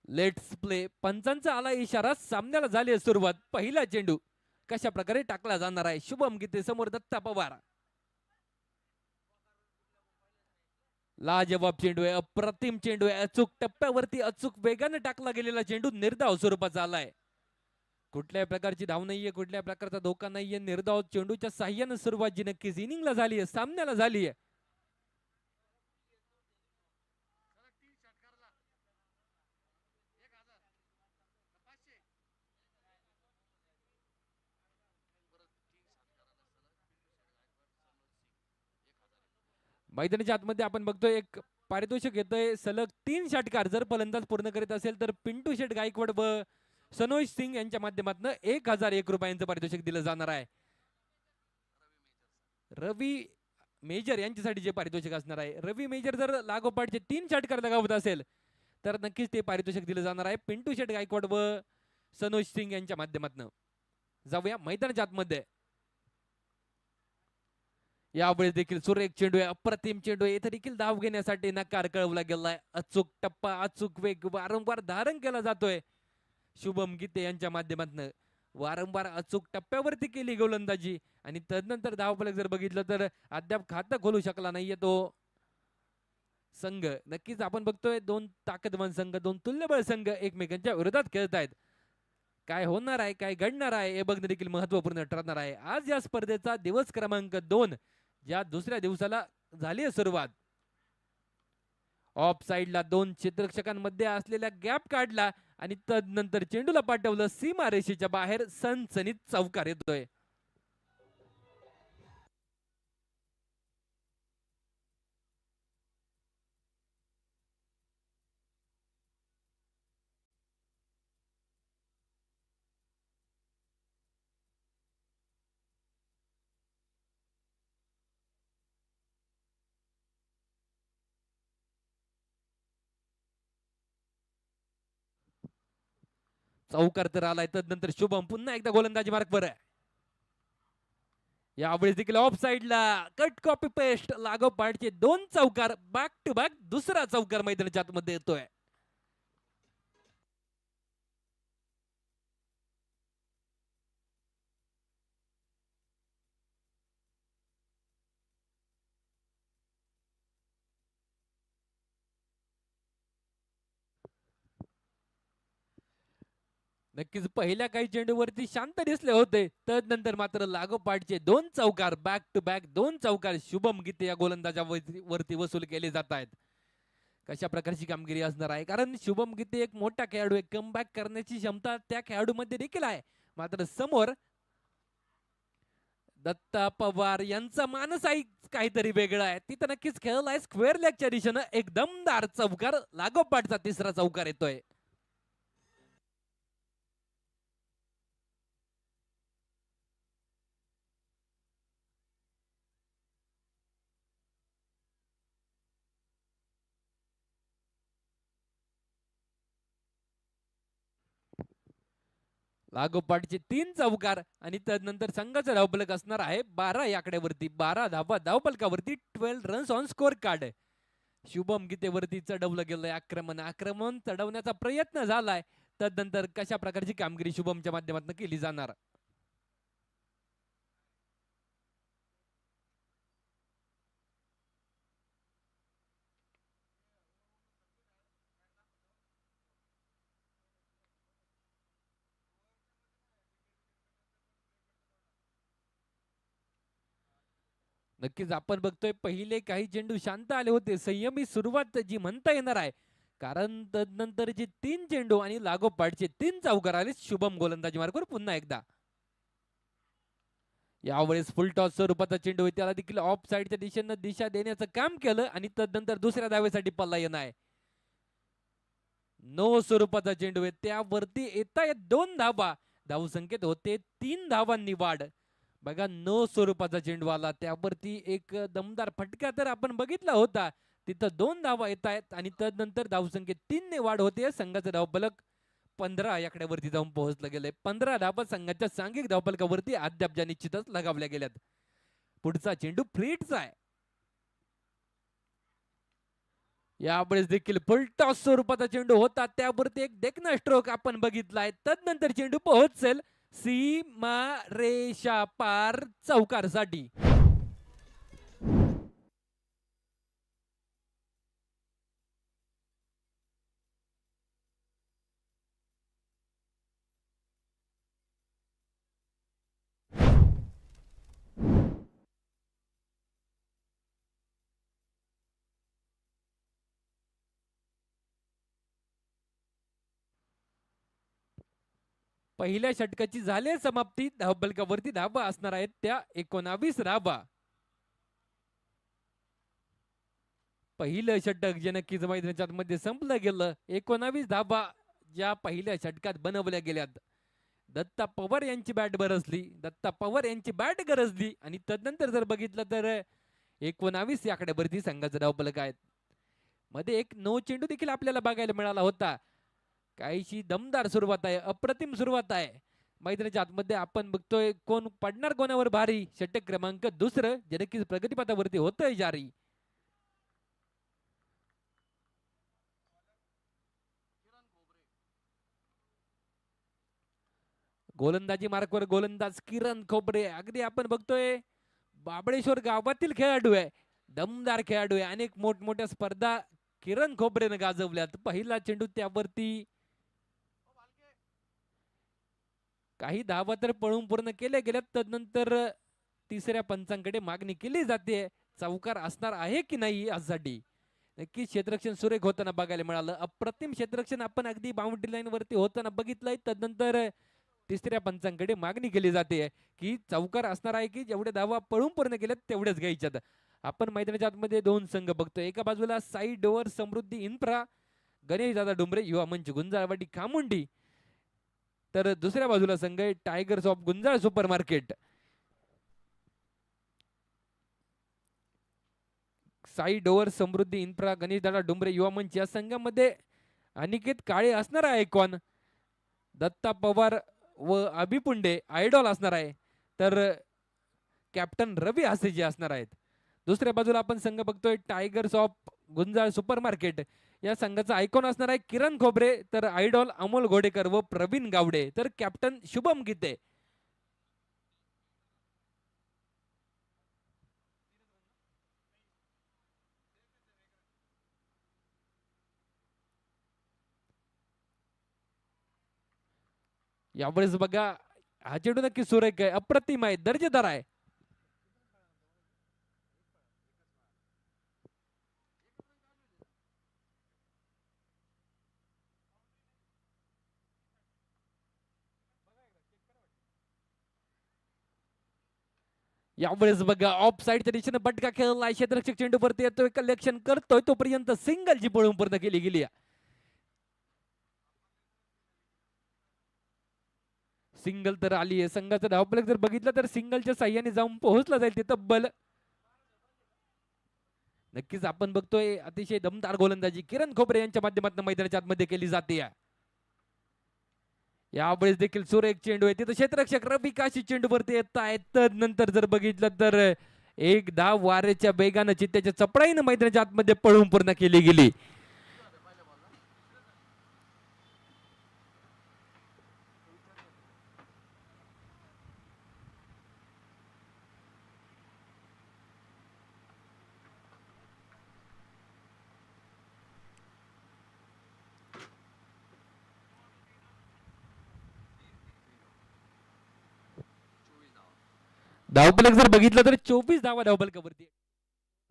Let's play. पंचांचा आला इशारा. सामन्याला झाली आहे सुरुवात. पहिला चेंडू कशा प्रकारे टाकला जाणार आहे. शुभम गीते समोर दत्ता पवार. लाजवाब चेंडू आहे. अप्रतिम चेंडू आहे. अचूक टप्प्यावरती अचूक वेगाने टाकला गेलेला चेंडू निर्धाव स्वरूपाचा आलाय. कुठल्याही प्रकारची धाव नाहीये, कुठल्या प्रकारचा धोका नाहीये. निर्धाव चेंडूच्या साह्याने सुरुवात जी नक्कीच इनिंगला झाली आहे, सामन्याला झाली आहे. मैदानाच्या आतमध्ये आपण बघतोय एक पारितोषिक येतोय. सलग 3 षटकार जर फलंदाज पूर्ण करीत असेल तर पिंटू शेट गायकवाड व सनोज सिंग यांच्या माध्यमातून 1001 रुपयांचं पारितोषिक दिलं जाणार आहे. रवी मेजर यांच्यासाठी जे पारितोषिक असणार आहे. रवी मेजर जर लागोपाठचे 3 षटकार लगावत असेल तर नक्कीच ते पारितोषिक दिलं जाणार आहे. पिंटू शेट गायकवाड व सनोज सिंग यांच्या माध्यमातून. जाऊया मैदानाच्या आतमध्ये. यावेळेस देखील सुरेख चेंडू आहे. अप्रतिम चेंडू आहे. इथे देखील धाव घेण्यासाठी नकार कळवला गेलाय. अचूक टप्पा, अचूक वेग वारंवार धारण केला जातोय. शुभम गीते यांच्या माध्यमातून वारंवार अचूक टप्प्यावरती केली गोलंदाजी आणि तदनंतर धावफलक जर बघितलं तर अद्याप खातं खोलू शकला नाहीये तो संघ. नक्कीच आपण बघतोय दोन ताकदवान संघ, दोन तुल्यबळ संघ एकमेकांच्या विरोधात खेळत आहेत. काय होणार आहे, काय घडणार आहे हे बघणं देखील महत्वपूर्ण ठरणार आहे. आज या स्पर्धेचा दिवस क्रमांक 2 या दुसऱ्या दिवसाला झाली आहे सुरुवात. ऑफ साइडला 2 क्षेत्ररक्षकांमध्ये असलेला गॅप काढला आणि तदनंतर चेंडूला पाठवलं सीमा रेषेच्या बाहेर. सनसनीत चौकार येतोय. चौकार तर आलाय. तदनंतर शुभम पुन्हा एकदा गोलंदाजी मार्कवर आहे. यावेळेस देखील ऑफ साइडला कट कॉपी पेस्ट लागोपाठचे 2 चौकार बॅक टू बॅक. दुसरा चौकार मैदानाच्या आतमध्ये येतोय. नक्कीच पहिल्या काही चेंडूवरती शांत दिसले होते. तदनंतर मात्र लागोपाठचे 2 चौकार बॅक टू बॅक 2 चौकार शुभम गीते या गोलंदाजा वरती वसूल केले जात आहेत. कशा प्रकारची कामगिरी असणार आहे, कारण शुभम गीते एक मोठा खेळाडू आहे. कमबॅक करण्याची क्षमता त्या खेळाडूमध्ये देखील आहे. मात्र समोर दत्ता पवार यांचा मानसही काहीतरी वेगळा आहे. तिथं नक्कीच खेळलाय स्क्वेअर लेगच्या दिशेनं एक दमदार चौकार. लागोपाठचा तिसरा चौकार येतोय. लागोपाठचे 3 चौकार आणि तदनंतर संघाचा धावफलक असणार आहे 12 या आकड्यावरती. 12 धावा धावफलकावरती. 12 runs on scorecard. Shubham गीतेवरती चढवलं गेलंय आक्रमण. आक्रमण चढवण्याचा प्रयत्न झालाय. तदनंतर कशा प्रकारची कामगिरी शुभमच्या माध्यमातून केली जाणार. नक्कीच आपण बघतोय पहिले काही चेंडू शांत आले होते. संयमी सुरुवात जी म्हणता येणार आहे, कारण तदनंतरचे 3 चेंडू आणि लागोपाठचे 3 चौकार आले शुभम गोलंदाजी मार्गावर पुन्हा एकदा. यावेळेस फुल टॉस स्वरूपाचा चेंडू आहे. त्याला देखील ऑफ साइडच्या दिशेनं दिशा देण्याचं काम केलं आणि तदनंतर दुसऱ्या धावेसाठी पल्ला येणार आहे. नो स्वरूपाचा चेंडू आहे. त्यावरती येता येत 2 धावा. धावसंख्येत होते 3 धावांनी वाढ. बघा नो स्वरूपाचा चेंडू आला. त्यावरती एक दमदार फटका तर आपण बघितला होता. तिथं 2 धावा येत आहेत आणि तदनंतर धावसंख्येत 3 ने वाढ होते. संघाचं धावफलक 15 याकड्यावरती जाऊन पोहोचलं गेलंय. 15 धावा संघाच्या सांघिक धावफलकावरती अद्याप ज्या निश्चितच लगावल्या गेल्यात. पुढचा चेंडू फ्रीटचा आहे. यावेळेस देखील फुलटॉस स्वरूपाचा चेंडू होता, त्यावरती एक देखना स्ट्रोक आपण बघितलाय. तदनंतर चेंडू पोहोचेल सीमा रेषा पार चौकारसाठी. पहिल्या षटकाची झाली समाप्ती. धावफलकावरती धावा असणार आहेत त्या 19 धावा. पहिलं षटक जे नक्कीच मैदानाच्या मध्ये संपलं गेलं. 19 धावा ज्या पहिल्या षटकात बनवल्या गेल्यात. दत्ता पवार यांची बॅट बरसली, दत्ता पवार यांची बॅट गरजली आणि तदनंतर जर बघितलं तर 19 या आकड्यावरती संघाचं धावफलक आहेत. मध्ये एक नो चेंडू देखील आपल्याला बघायला मिळाला होता. काहीशी दमदार सुरुवात आहे, अप्रतिम सुरुवात आहे. मैदानाच्या आतमध्ये आपण बघतोय कोण पडणार कोणावर भारी. षटक क्रमांक दुसरं जे नक्कीच प्रगतीपथावरती होतंय जारी. गोलंदाजी मार्कवर गोलंदाज किरण खोबरे. अगदी आपण बघतोय बाबळेश्वर गावातील खेळाडू आहे, दमदार खेळाडू आहे. अनेक मोठमोठ्या स्पर्धा किरण खोबरेने गाजवल्यात. पहिला चेंडू त्यावरती काही धावा तर पळून पूर्ण केल्या गेल्यात. तदनंतर तिसऱ्या पंचांकडे मागणी केली जाते, चौकार असणार आहे की नाही यासाठी. नक्कीच क्षेत्ररक्षण सुरेख होताना बघायला मिळालं. अप्रतिम क्षेत्ररक्षण आपण अगदी बाउंड्री लाईन वरती होताना बघितलंय. तदनंतर तिसऱ्या पंचांकडे मागणी केली जाते की चौकार असणार आहे की जेवढे धावा पळून पूर्ण केल्यात तेवढेच घ्यायच्यात. आपण मैदानाच्या आतमध्ये दोन संघ बघतोय. एका बाजूला side over Samruddhi infra Ganesh Dada Dombre युवा मंच गुंजाळवाडी खामुंडी, तर दुसऱ्या बाजूला संघ आहे tigers of Gunjal super market. Side over Samruddhi infra Ganesh Dada Dombre युवा मंच या संघामध्ये अनिकेत काळे असणार आहे आयकॉन, दत्ता पवार व अभिपुंडे आयडॉल असणार आहे, तर कॅप्टन रवी हासे जे असणार आहेत. दुसऱ्या बाजूला आपण संघ बघतोय tigers of Gunjal super market या संघाचा आयकॉन असणार आहे किरण खोबरे, तर आयडॉल अमोल घोडेकर व प्रवीण गावडे, तर कॅप्टन शुभम गीते. यावेळेस बघा हा चेंडू नक्की सुरेख आहे, अप्रतिम आहे, दर्जेदार आहे. यावेळेस बघा ऑफ साईडच्या दिशेने बटका खेळलाय, क्षेत्ररक्षक चेंडू वरती येतोय, कलेक्शन करतोय, तोपर्यंत सिंगल जी पळून पूर्ण केली गेली. सिंगल तर आली आहे. संघाचा धावफलक जर बघितलं तर सिंगलच्या साह्याने जाऊन पोहोचला जाईल ते तब्बल. नक्कीच आपण बघतोय अतिशय दमदार गोलंदाजी किरण खोबरे यांच्या माध्यमातून मैदानाच्या आतमध्ये केली जाते. यावेळेस देखील सुरेख चेंडू आहे, तिथं क्षेत्ररक्षक रवी काशी चेंडू वरती येत आहेत. नंतर जर बघितलं तर एक धाव वाऱ्याच्या वेगानं चित्त्याच्या चपळाईनं मैदानाच्या आतमध्ये पळून पूर्ण केली गेली. धावफलक जर बघितलं तर 24 धावा धावफलकावरती,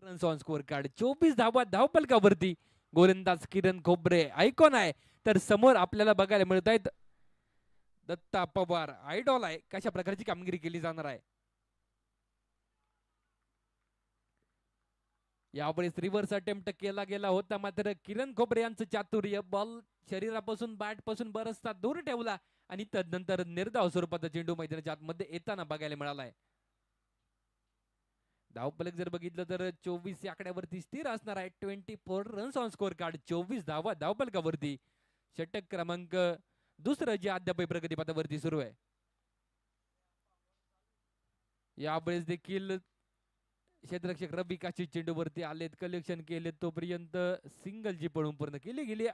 रन्स ऑन स्कोअर कार्ड 24 धावा धावफलकावरती. गोलंदाज किरण खोबरे आयकॉन आहे, तर समोर आपल्याला बघायला मिळत आहेत दत्ता पवार आयडॉल आहे. कशा प्रकारची कामगिरी केली जाणार आहे. यावेळेस रिव्हर्स अटेम्प्ट केला गेला होता, मात्र किरण खोबरे यांचं चातुर्य, बॉल शरीरापासून बॅट पासून बरचसा दूर ठेवला आणि तदनंतर निर्धाव स्वरूपाचा चेंडू मैदानाच्या आतमध्ये येताना बघायला मिळालाय. धावफलक जर बघितलं तर 24 या आकड्यावरती स्थिर असणार आहे. 24 रन्स ऑन स्कोअर कार्ड, 24 धावा धावफलकावरती. षटक क्रमांक दुसरं जे अद्याप प्रगतीपथावरती सुरू आहे. यावेळेस देखील क्षेत्ररक्षक रबी काशी चेंडूवरती आलेत, कलेक्शन केले, तोपर्यंत सिंगलची पळून पूर्ण केली गेली.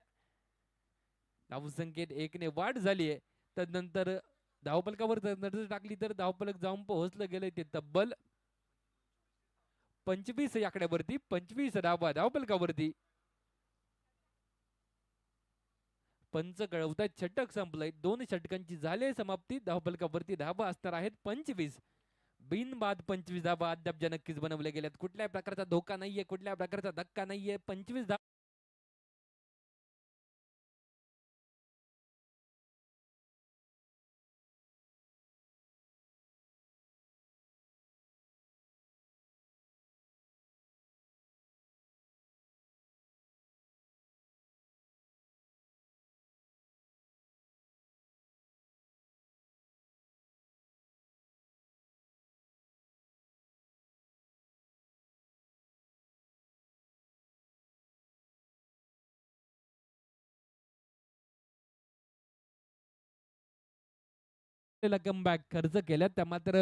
धावसंख्येत 1ने वाढ झाली आहे. तदनंतर धावफलकावर जर नजर टाकली तर धावफलक जाऊन पोहोचलं गेलंय ते तब्बल 25 या आकड्यावरती. 25 धावा धावफलकावरती. पंच कळवतायत षटक संपलंय. 2 षटकांची झाली समाप्ती. धावफलकावरती धावा असणार आहेत 25. बिनबाद 25 धावा अद्याप ज्या नक्कीच बनवल्या गेल्यात. कुठल्याही प्रकारचा धोका नाहीये, कुठल्या प्रकारचा धक्का नाहीये. 25 धावा कमबॅक खर्च केल्या त्या मात्र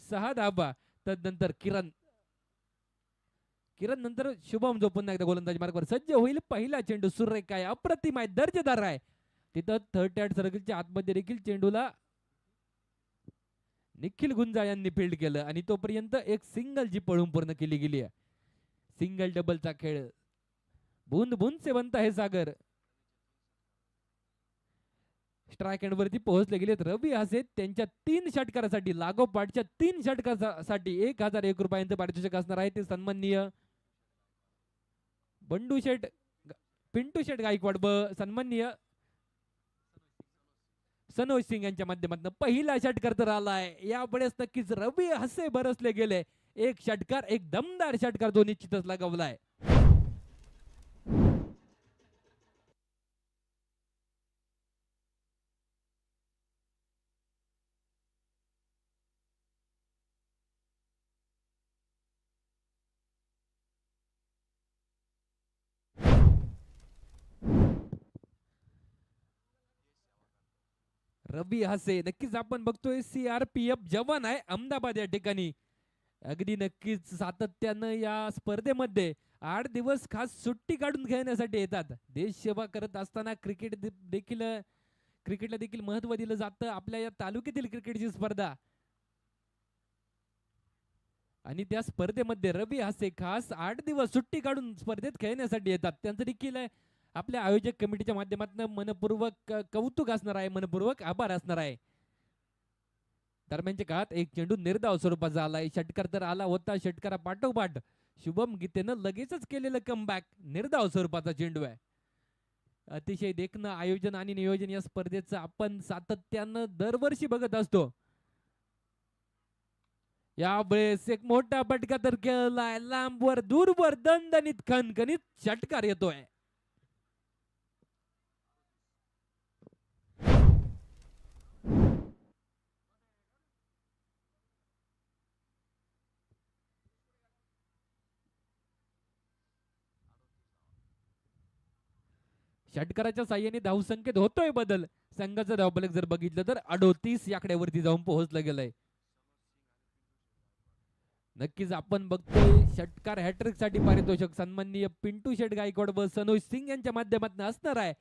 6 धावा. तदनंतर किरण नंतर शुभम जो पुन्हा एकदा गोलंदाजी मार्गावर सज्ज होईल. पहिला चेंडू सुरेख आहे, अप्रतिम आहे, दर्जेदार आहे. तिथं थर्ड ॲट सर्कलच्या आतमध्ये देखील चेंडूला निखिल गुंजाळ यांनी फील्ड केलं आणि तोपर्यंत एक सिंगल जी पळून पूर्ण केली गेली आहे. सिंगल डबलचा खेळ. बूंद बूंद से बनता है सागर. स्ट्राईक एंड वरती पोहोचले गेलेत रवी हासे. त्यांच्या 3 षटकारासाठी लागोपाठच्या 3 षटकासाठी 1001 रुपयांचं पारितोषिक असणार आहे. ते सन्माननीय बंडू शेठ पिंटू शेठ गायकवाड सन्माननीय सनोज सिंग यांच्या माध्यमातून पहिला षटकार तर आलाय. यावेळेस नक्कीच रवी हासे बरसले गेले. एक षटकार, एक दमदार षटकार तो निश्चितच लगावलाय. रवी हासे नक्कीच आपण बघतोय CRPF जवान आहे अहमदाबाद या ठिकाणी. अगदी नक्कीच सातत्यानं या स्पर्धेमध्ये 8 दिवस खास सुट्टी काढून खेळण्यासाठी येतात. देश सेवा करत असताना क्रिकेटला देखील महत्व दिलं जातं. आपल्या या तालुक्यातील क्रिकेटची स्पर्धा आणि त्या स्पर्धेमध्ये रवी हासे खास 8 दिवस सुट्टी काढून स्पर्धेत खेळण्यासाठी येतात. त्यांचं देखील आपल्या आयोजक कमिटीच्या माध्यमातून मनपूर्वक कौतुक असणार आहे, मनपूर्वक आभार असणार आहे. दरम्यानच्या काळात एक चेंडू निर्धाव स्वरूपाचा आलाय. षटकार तर आला होता. षटकारा पाठोपाठ शुभम गीतेनं लगेचच केलेलं कमबॅक. निर्धाव स्वरूपाचा चेंडू आहे. अतिशय देखणं आयोजन आणि नियोजन या स्पर्धेचं आपण सातत्यानं दरवर्षी बघत असतो. यावेळेस एक मोठा फटका तर खेळलाय. लांबवर दूरवर दणदणीत खणखणीत षटकार येतोय. षटकाराच्या साह्याने धावसंख्येत होतोय बदल. संघाचा धावफलक जर बघितलं तर 38 या आकड्यावरती जाऊन पोहोचलं गेलंय. नक्कीच आपण बघतोय षटकार हॅट्रिक साठी पारितोषिक सन्माननीय पिंटू शेट गायकवाड व सनोज सिंग यांच्या माध्यमातून असणार आहे.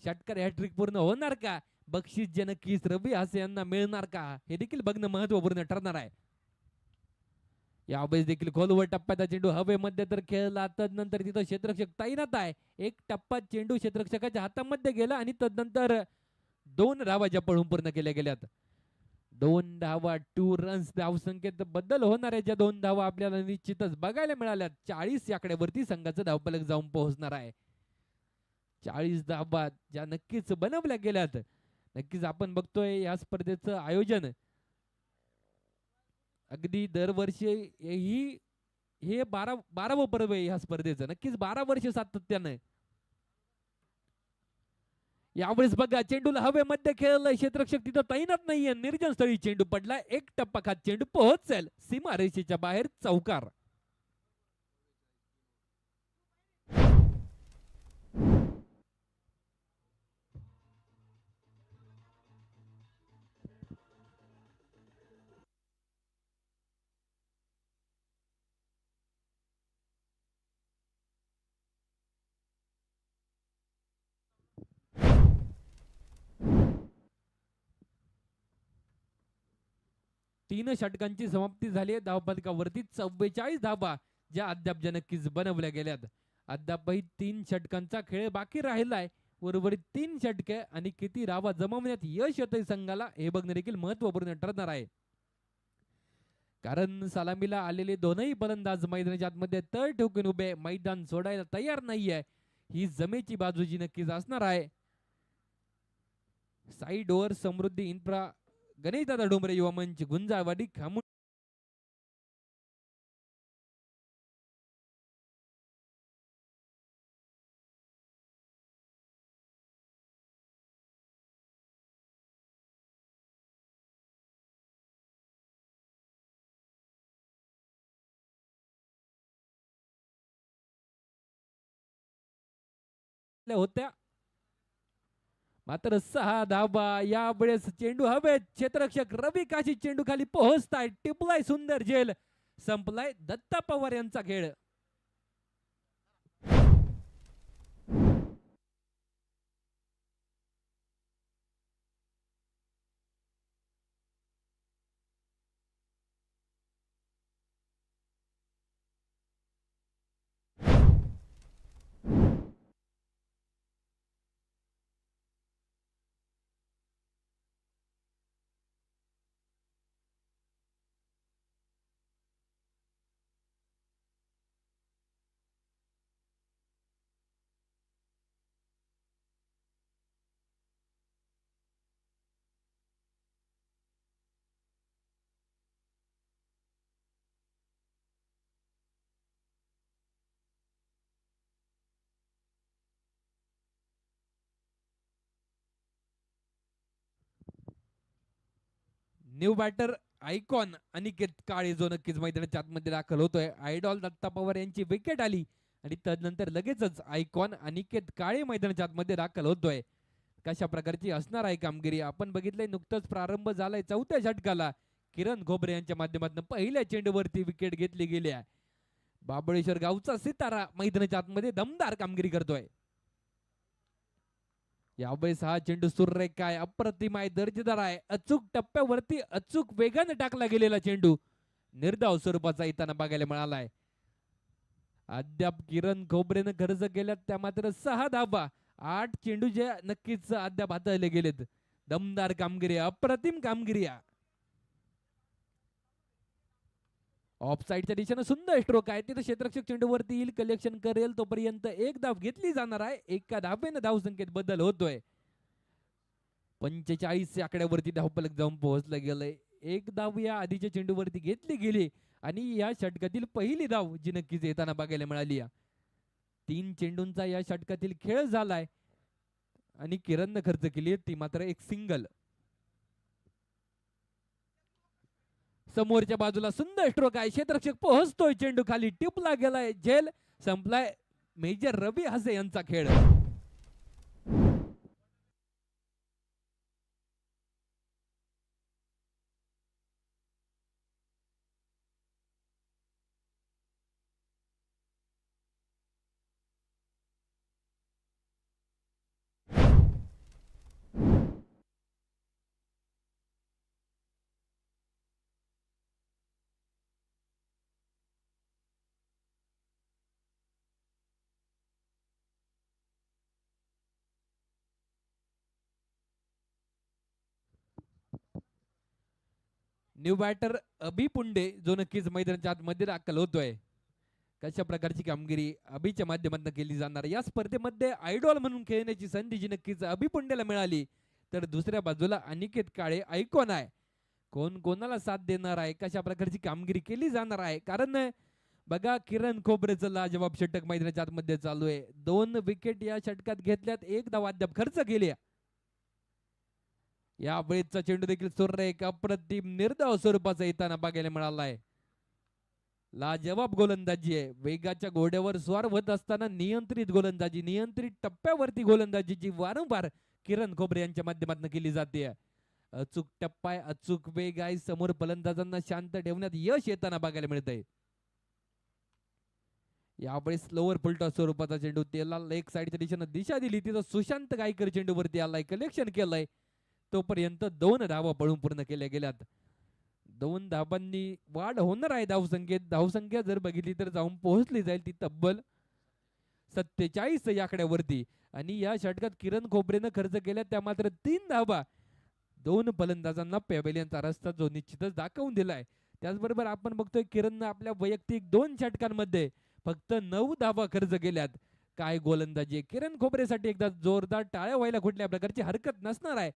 षटकार हॅट्रिक पूर्ण होणार का? बक्षीस जे नक्कीच रवी हासे यांना मिळणार का? हे देखील बघणं महत्वपूर्ण ठरणार आहे. यावेळेस देखील खोलवर टप्प्याचा चेंडू हवेमध्ये तर खेळला. तदनंतर तिथं क्षेत्ररक्षक तैनात आहे. एक टप्पा चेंडू क्षेत्ररक्षकाच्या हातामध्ये गेला आणि तदनंतर 2 धावा ज्या पळून पूर्ण केल्या गेल्यात. 2 धावा 2 रन्स धावसंख्येत बदल होणाऱ्या ज्या 2 धावा आपल्याला निश्चितच बघायला मिळाल्यात. 40 या आकड्यावरती संघाचं धावफलक जाऊन पोहोचणार आहे. 40 धावा ज्या नक्कीच बनवल्या गेल्यात. नक्कीच आपण बघतोय या स्पर्धेचं आयोजन अगदी दरवर्षी हे 12वं पर्व आहे ह्या स्पर्धेचं. नक्कीच 12 वर्ष सातत्यानं. यावेळेस बघा चेंडूला हवेमध्ये खेळलाय. क्षेत्ररक्षक तिथं तैनात नाहीये. निर्जन स्थळी चेंडू पडलाय. एक टप्पा खात चेंडू पोहोचेल सीमा रेषेच्या बाहेर. चौकार. 3 षटकांची समाप्ती झाली आहे. धावपलकावरती 44 धावा ज्या अद्याप नक्कीच बनवल्या गेल्यात. अद्यापही 3 षटकांचा खेळ बाकी राहिलाय. उर्वरित 3 षटके आणि किती धावा जमवण्यात यश येतंय संघाला हे बघणं देखील महत्वपूर्ण ठरणार आहे. कारण सलामीला आलेले दोनही फलंदाज मैदानाच्या आतमध्ये तळ ठोकून उभे, मैदान सोडायला तयार नाहीये. ही जमेची बाजू जी नक्कीच असणार आहे. Side over Samruddhi infra Ganeshdada Dombre युवा मंच गुंजाळवाडी खामून होत्या. मात्र 6 धावा यावेळेस चेंडू हवेत. क्षेत्ररक्षक रवी काशी चेंडू खाली पोहोचताय. टिपलाय सुंदर झेल. संपलाय दत्ता पवार यांचा खेळ. न्यू बॅटर आयकॉन अनिकेत काळे जो नक्कीच मैदानाच्या आतमध्ये दाखल होतोय. आयडॉल दत्ता पवार यांची विकेट आली आणि तदनंतर लगेचच आयकॉन अनिकेत काळे मैदानाच्या आतमध्ये दाखल होतोय. कशा प्रकारची असणार आहे कामगिरी आपण बघितलंय. नुकतंच प्रारंभ झालाय 4थ्या षटकाला. किरण घोबरे यांच्या माध्यमातून पहिल्या चेंडूवरती विकेट घेतली गेली आहे. बाबळेश्वर गावचा सितारा मैदानाच्या आतमध्ये दमदार कामगिरी करतोय. यावेळेस हा चेंडू सुरेख काय अप्रतिम आहे, दर्जेदार आहे. अचूक टप्प्यावरती अचूक वेगाने टाकला गेलेला चेंडू निर्धाव स्वरूपाचा येताना बघायला मिळालाय. अद्याप किरण खोबरेनं खर्च केल्यात त्या मात्र 6 धावा. 8 चेंडू जे नक्कीच अद्याप हाताळले गेलेत. दमदार कामगिरी, अप्रतिम कामगिरी. ऑफ साईडच्या दिशेनं सुंदर स्ट्रोक आहे. तिथे क्षेत्ररक्षक चेंडूवरती येईल, कलेक्शन करेल तोपर्यंत एक धाव घेतली जाणार आहे. एका धावेनं धावसंख्येत बदल होतोय. 45 आकड्यावरती धावफलक जाऊन पोहोचलं गेलंय. एक धाव या आधीच्या चेंडूवरती घेतली गेली आणि या षटकातील पहिली धाव जी नक्कीच येताना बघायला मिळाली. 3 चेंडूंचा या षटकातील खेळ झालाय आणि किरणनं खर्च केली ती मात्र एक सिंगल. समोरच्या बाजूला सुंदर स्ट्रोक आहे. क्षेत्ररक्षक पोहोचतोय, चेंडू खाली टिपला गेलाय, झेल. संपलाय. मेजर रवी हसे यांचा खेळ. न्यू बॅटर अभि पुंडे जो नक्कीच मैदानाच्या आतमध्ये दाखल होतोय. कशा प्रकारची कामगिरी अभिच्या माध्यमातून केली जाणार. या स्पर्धेमध्ये आयडॉल म्हणून खेळण्याची संधी जी नक्कीच अभि पुंडेला मिळाली, तर दुसऱ्या बाजूला अनिकेत काळे आयकॉन आहे. कोण कोणाला साथ देणार आहे, कशा प्रकारची कामगिरी केली जाणार आहे. कारण बघा किरण खोबरेचं लाजवाब षटक मैदानाच्या आतमध्ये चालू आहे. 2 विकेट या षटकात घेतल्यात, एक धाव अद्याप खर्च केली. या वेळेचा चेंडू देखील सुरेख अप्रतिम निर्धाव स्वरूपाचा येताना बघायला मिळालाय. लाजवाब गोलंदाजी आहे. वेगाच्या घोड्यावर स्वार होत असताना नियंत्रित गोलंदाजी, नियंत्रित टप्प्यावरती गोलंदाजीची वारंवार किरण खोबरे यांच्या माध्यमातून केली जाते. अचूक टप्पा आहे, अचूक वेग आहे. समोर फलंदाजांना शांत ठेवण्यात यश येताना बघायला मिळतंय. यावेळेस स्लोअर फुलटॉ स्वरूपाचा चेंडू त्याला लेग साईडच्या दिशेनं दिशा दिली. तिथं सुशांत गायकर चेंडूवरती आलाय, कलेक्शन केलंय. तोपर्यंत 2 धावा पळून पूर्ण केल्या गेल्यात. 2 धाबांनी वाढ होणार आहे धावसंख्येत. धावसंख्या जर बघितली तर जाऊन पोहोचली जाईल ती तब्बल 47 या आकड्यावरती. आणि या षटकात किरण खोबरेनं खर्च केल्या त्या मात्र 3 धाबा. 2 फलंदाजांना पॅव्हेलियनचा रस्ता जो निश्चितच दाखवून दिलाय. त्याचबरोबर आपण बघतोय किरणनं आपल्या वैयक्तिक 2 षटकांमध्ये फक्त 9 धाबा खर्च केल्यात. काय गोलंदाजी किरण खोबरेसाठी एकदा जोरदार टाळ्या व्हायला कुठल्या प्रकारची हरकत नसणार आहे.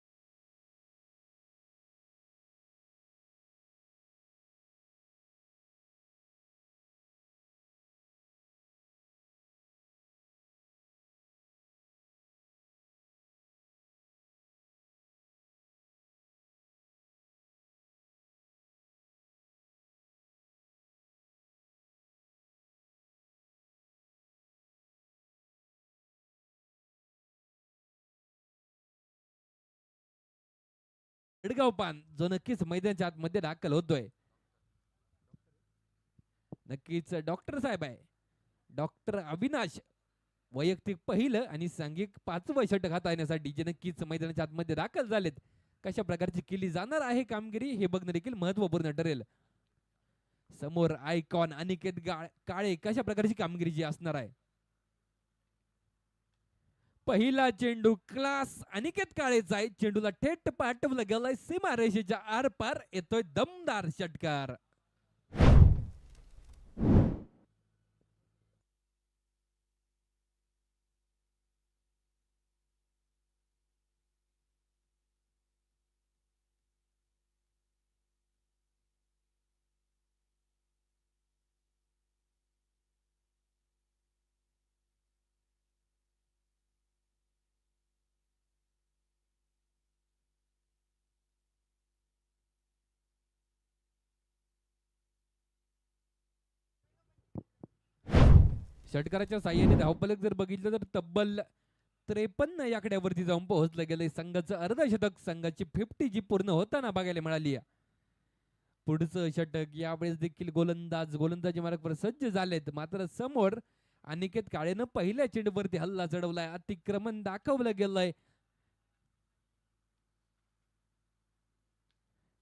वडगाव पान जो नक्कीच मैदानाच्या आतमध्ये दाखल होतोय. नक्कीच डॉक्टर साहेब आहे. डॉक्टर अविनाश वैयक्तिक पहिलं आणि सांघिक 5वं षटक हाताळण्यासाठी जे नक्कीच मैदानाच्या आतमध्ये दाखल झालेत. कशा प्रकारची केली जाणार आहे कामगिरी हे बघणं देखील महत्वपूर्ण ठरेल. समोर आयकॉन अनिकेत काळे कशा प्रकारची कामगिरी जी असणार आहे. पहिला चेंडू क्लास अनिकेत काळेचा आहे. चेंडूला थेट पाठवलं गेलंय सीमारेषेच्या आरपार. येतोय दमदार षटकार. षटकाराच्या साह्याने धावफलक जर बघितलं तर तब्बल 53 या आकड्यावरती जाऊन पोहोचलं गेलंय. संघाचं अर्धशतक संघाची 50 जी पूर्ण होताना बघायला मिळाली. पुढचं षटक यावेळेस देखील गोलंदाजी मार्गावर सज्ज झालेत. मात्र समोर अनिकेत काळेनं पहिल्या चेंडूवरती हल्ला चढवलाय. अतिक्रमण दाखवलं गेलंय.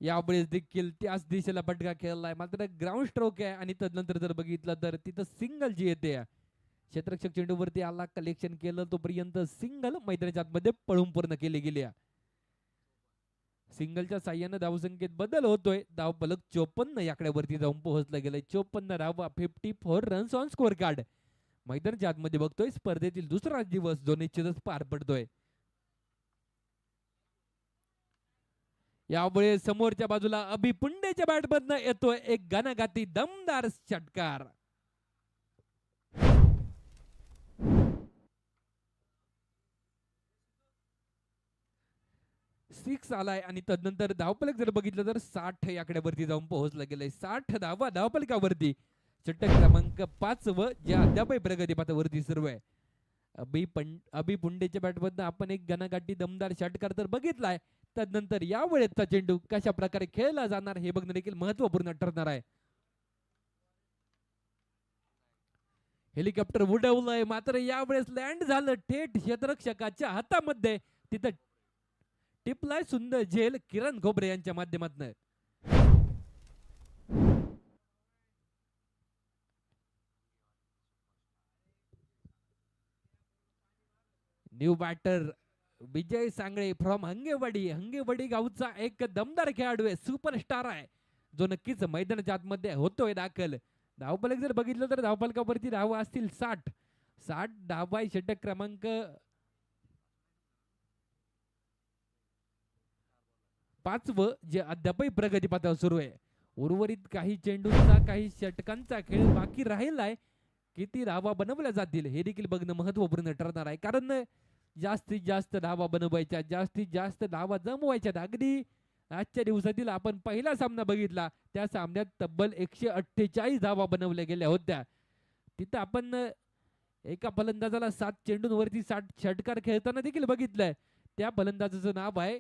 यावेळेस देखील त्याच दिशेला फटका खेळलाय. मात्र ग्राउंड स्ट्रोक आहे आणि तदनंतर जर बघितलं तर तिथं सिंगल जी येते. क्षेत्ररक्षक चेंडूवरती आला, कलेक्शन केलं, तोपर्यंत सिंगल मैदानाच्या आतमध्ये पळून पूर्ण केली गेली. सिंगलच्या साह्यानं धावसंख्येत बदल होतोय. धावफलक 54 या आकड्यावरती जाऊन पोहोचलं गेलंय. 54 धावा, 54 रन्स ऑन स्कोर कार्ड. मैदानाच्या आतमध्ये बघतोय स्पर्धेतील दुसरा दिवस जो निश्चितच पार पडतोय. यामुळे समोरच्या बाजूला अभि पुंडेच्या बॅटमधनं येतोय एक घनघाती दमदार षटकार. सिक्स आलाय आणि तदनंतर धावफलक जर बघितलं तर 60 या आकड्यावरती जाऊन पोहोचलं गेलंय. 60 धावा धावफलकावरती. षटक क्रमांक 5 व जे अद्यापही प्रगतीपथावरती सुरू आहे. अभि पुंडेच्या बॅटमधनं आपण एक घनघाटी दमदार षटकार तर बघितलाय. तदनंतर या वेळेचा चेंडू कशा प्रकारे खेळला जाणार हे बघणं देखील महत्वपूर्ण ठरणार आहे. हेलिकॉप्टर उडवलंय मात्र यावेळेस लँड झालं थेट क्षेत्ररक्षकाच्या हातामध्ये. तिथं टिपलाय सुंदर झेल किरण खोबरे यांच्या माध्यमातून. New batter Vijay Sangle from Hangewadi गावचा एक दमदार खेळाडू आहे. सुपरस्टार आहे जो नक्कीच मैदानाच्या आतमध्ये होतोय दाखल. धावफलक जर बघितलं तर धावफलकावरती धावा असतील 60 धावा. षटक क्रमांक 5 व जे अद्यापही प्रगतीपथावर सुरू आहे. उर्वरित काही चेंडूंचा काही षटकांचा खेळ बाकी राहिलाय. किती धावा बनवल्या जातील हे देखील बघणं महत्वपूर्ण ठरणार आहे. कारण जास्तीत जास्त धावा बनवायच्या, जास्तीत जास्त धावा जमवायच्या. अगदी आजच्या दिवसातील आपण पहिला सामना बघितला त्या सामन्यात तब्बल 148 धावा बनवल्या गेल्या होत्या. तिथं आपण एका फलंदाजाला 7 चेंडूंवरती 60 षटकार खेळताना देखील बघितलंय. त्या फलंदाजाचं नाव आहे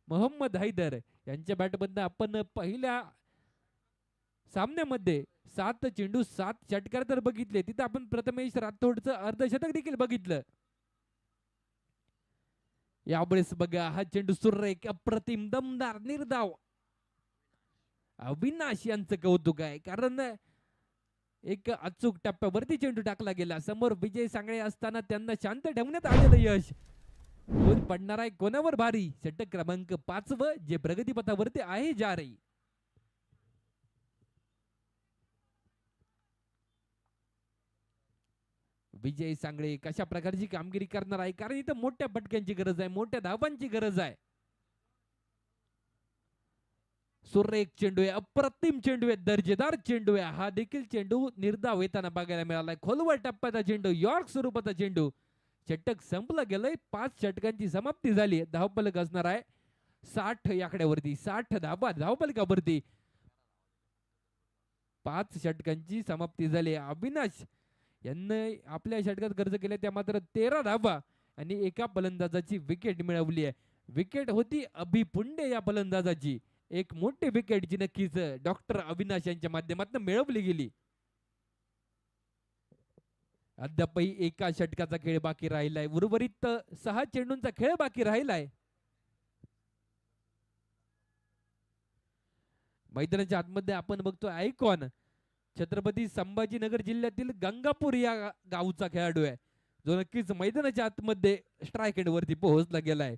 मोहम्मद हैदर. यांच्या बॅटमधनं आपण पहिल्या सामन्यामध्ये 7 चेंडू 7 षटकार तर बघितले. तिथं आपण प्रथमेश राठोडचं अर्धशतक देखील बघितलं. यावेळेस बघा हा चेंडू सुरेख अप्रतिम दमदार निर्धाव. अविनाश यांचं कौतुक आहे कारण एक अचूक टप्प्यावरती चेंडू टाकला गेला. समोर विजय सांगळे असताना त्यांना शांत ठेवण्यात आलेलं यश. कोण पडणार आहे कोणावर भारी. षटक क्रमांक 5 जे प्रगतीपथावरती आहे जारी. विजय सांगळे कशा प्रकारची कामगिरी करणार आहे कारण इथं मोठ्या फटक्यांची गरज आहे, मोठ्या धावांची गरज आहे. सुरेख चेंडू आहे, अप्रतिम चेंडू आहे, दर्जेदार चेंडू आहे. हा देखील चेंडू निर्धाव येताना बघायला मिळालाय. खोलवर टप्प्याचा चेंडू, यॉर्क स्वरूपाचा चेंडू. षटक संपलं गेलंय. 5 षटकांची समाप्ती झाली. धावफलक असणार आहे 60 या आकड्यावरती. 60 धावा धावफलकावरती. 5 षटकांची समाप्ती झाली. अविनाश यांनी आपल्या षटकात खर्च केल्या त्या मात्र 13 धावा आणि एका फलंदाजाची विकेट मिळवली आहे. विकेट होती अभि पुंडे या फलंदाजाची. एक मोठी विकेट जी नक्कीच डॉक्टर अविनाश यांच्या माध्यमातून मिळवली गेली. अद्यापही एका षटकाचा खेळ बाकी राहिलाय. उर्वरित 6 चेंडूंचा खेळ बाकी राहिलाय. मैदानाच्या आतमध्ये आपण बघतो आयकॉन छत्रपती संभाजीनगर जिल्ह्यातील गंगापूर या गावचा खेळाडू आहे जो नक्कीच मैदानाच्या आतमध्ये स्ट्राईक एंड वरती पोहोचला गेलाय.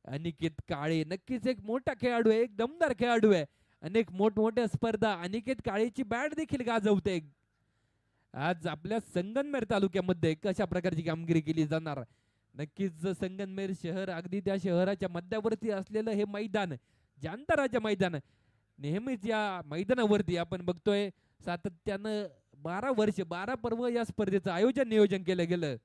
अनिकेत काळे नक्कीच एक मोठा खेळाडू आहे, एक दमदार खेळाडू आहे. अनेक मोठमोठ्या स्पर्धा अनिकेत काळेची बॅट देखील गाजवते. आज आपल्या संगमनेर तालुक्यामध्ये कशा प्रकारची कामगिरी केली जाणार. नक्कीच संगमनेर शहर अगदी त्या शहराच्या मध्यावरती असलेलं हे मैदान जानताराच्या मैदान नेहमीच या मैदानावरती आपण बघतोय सातत्यानं 12 वर्ष 12 पर्व या स्पर्धेचं आयोजन नियोजन केलं गेलं.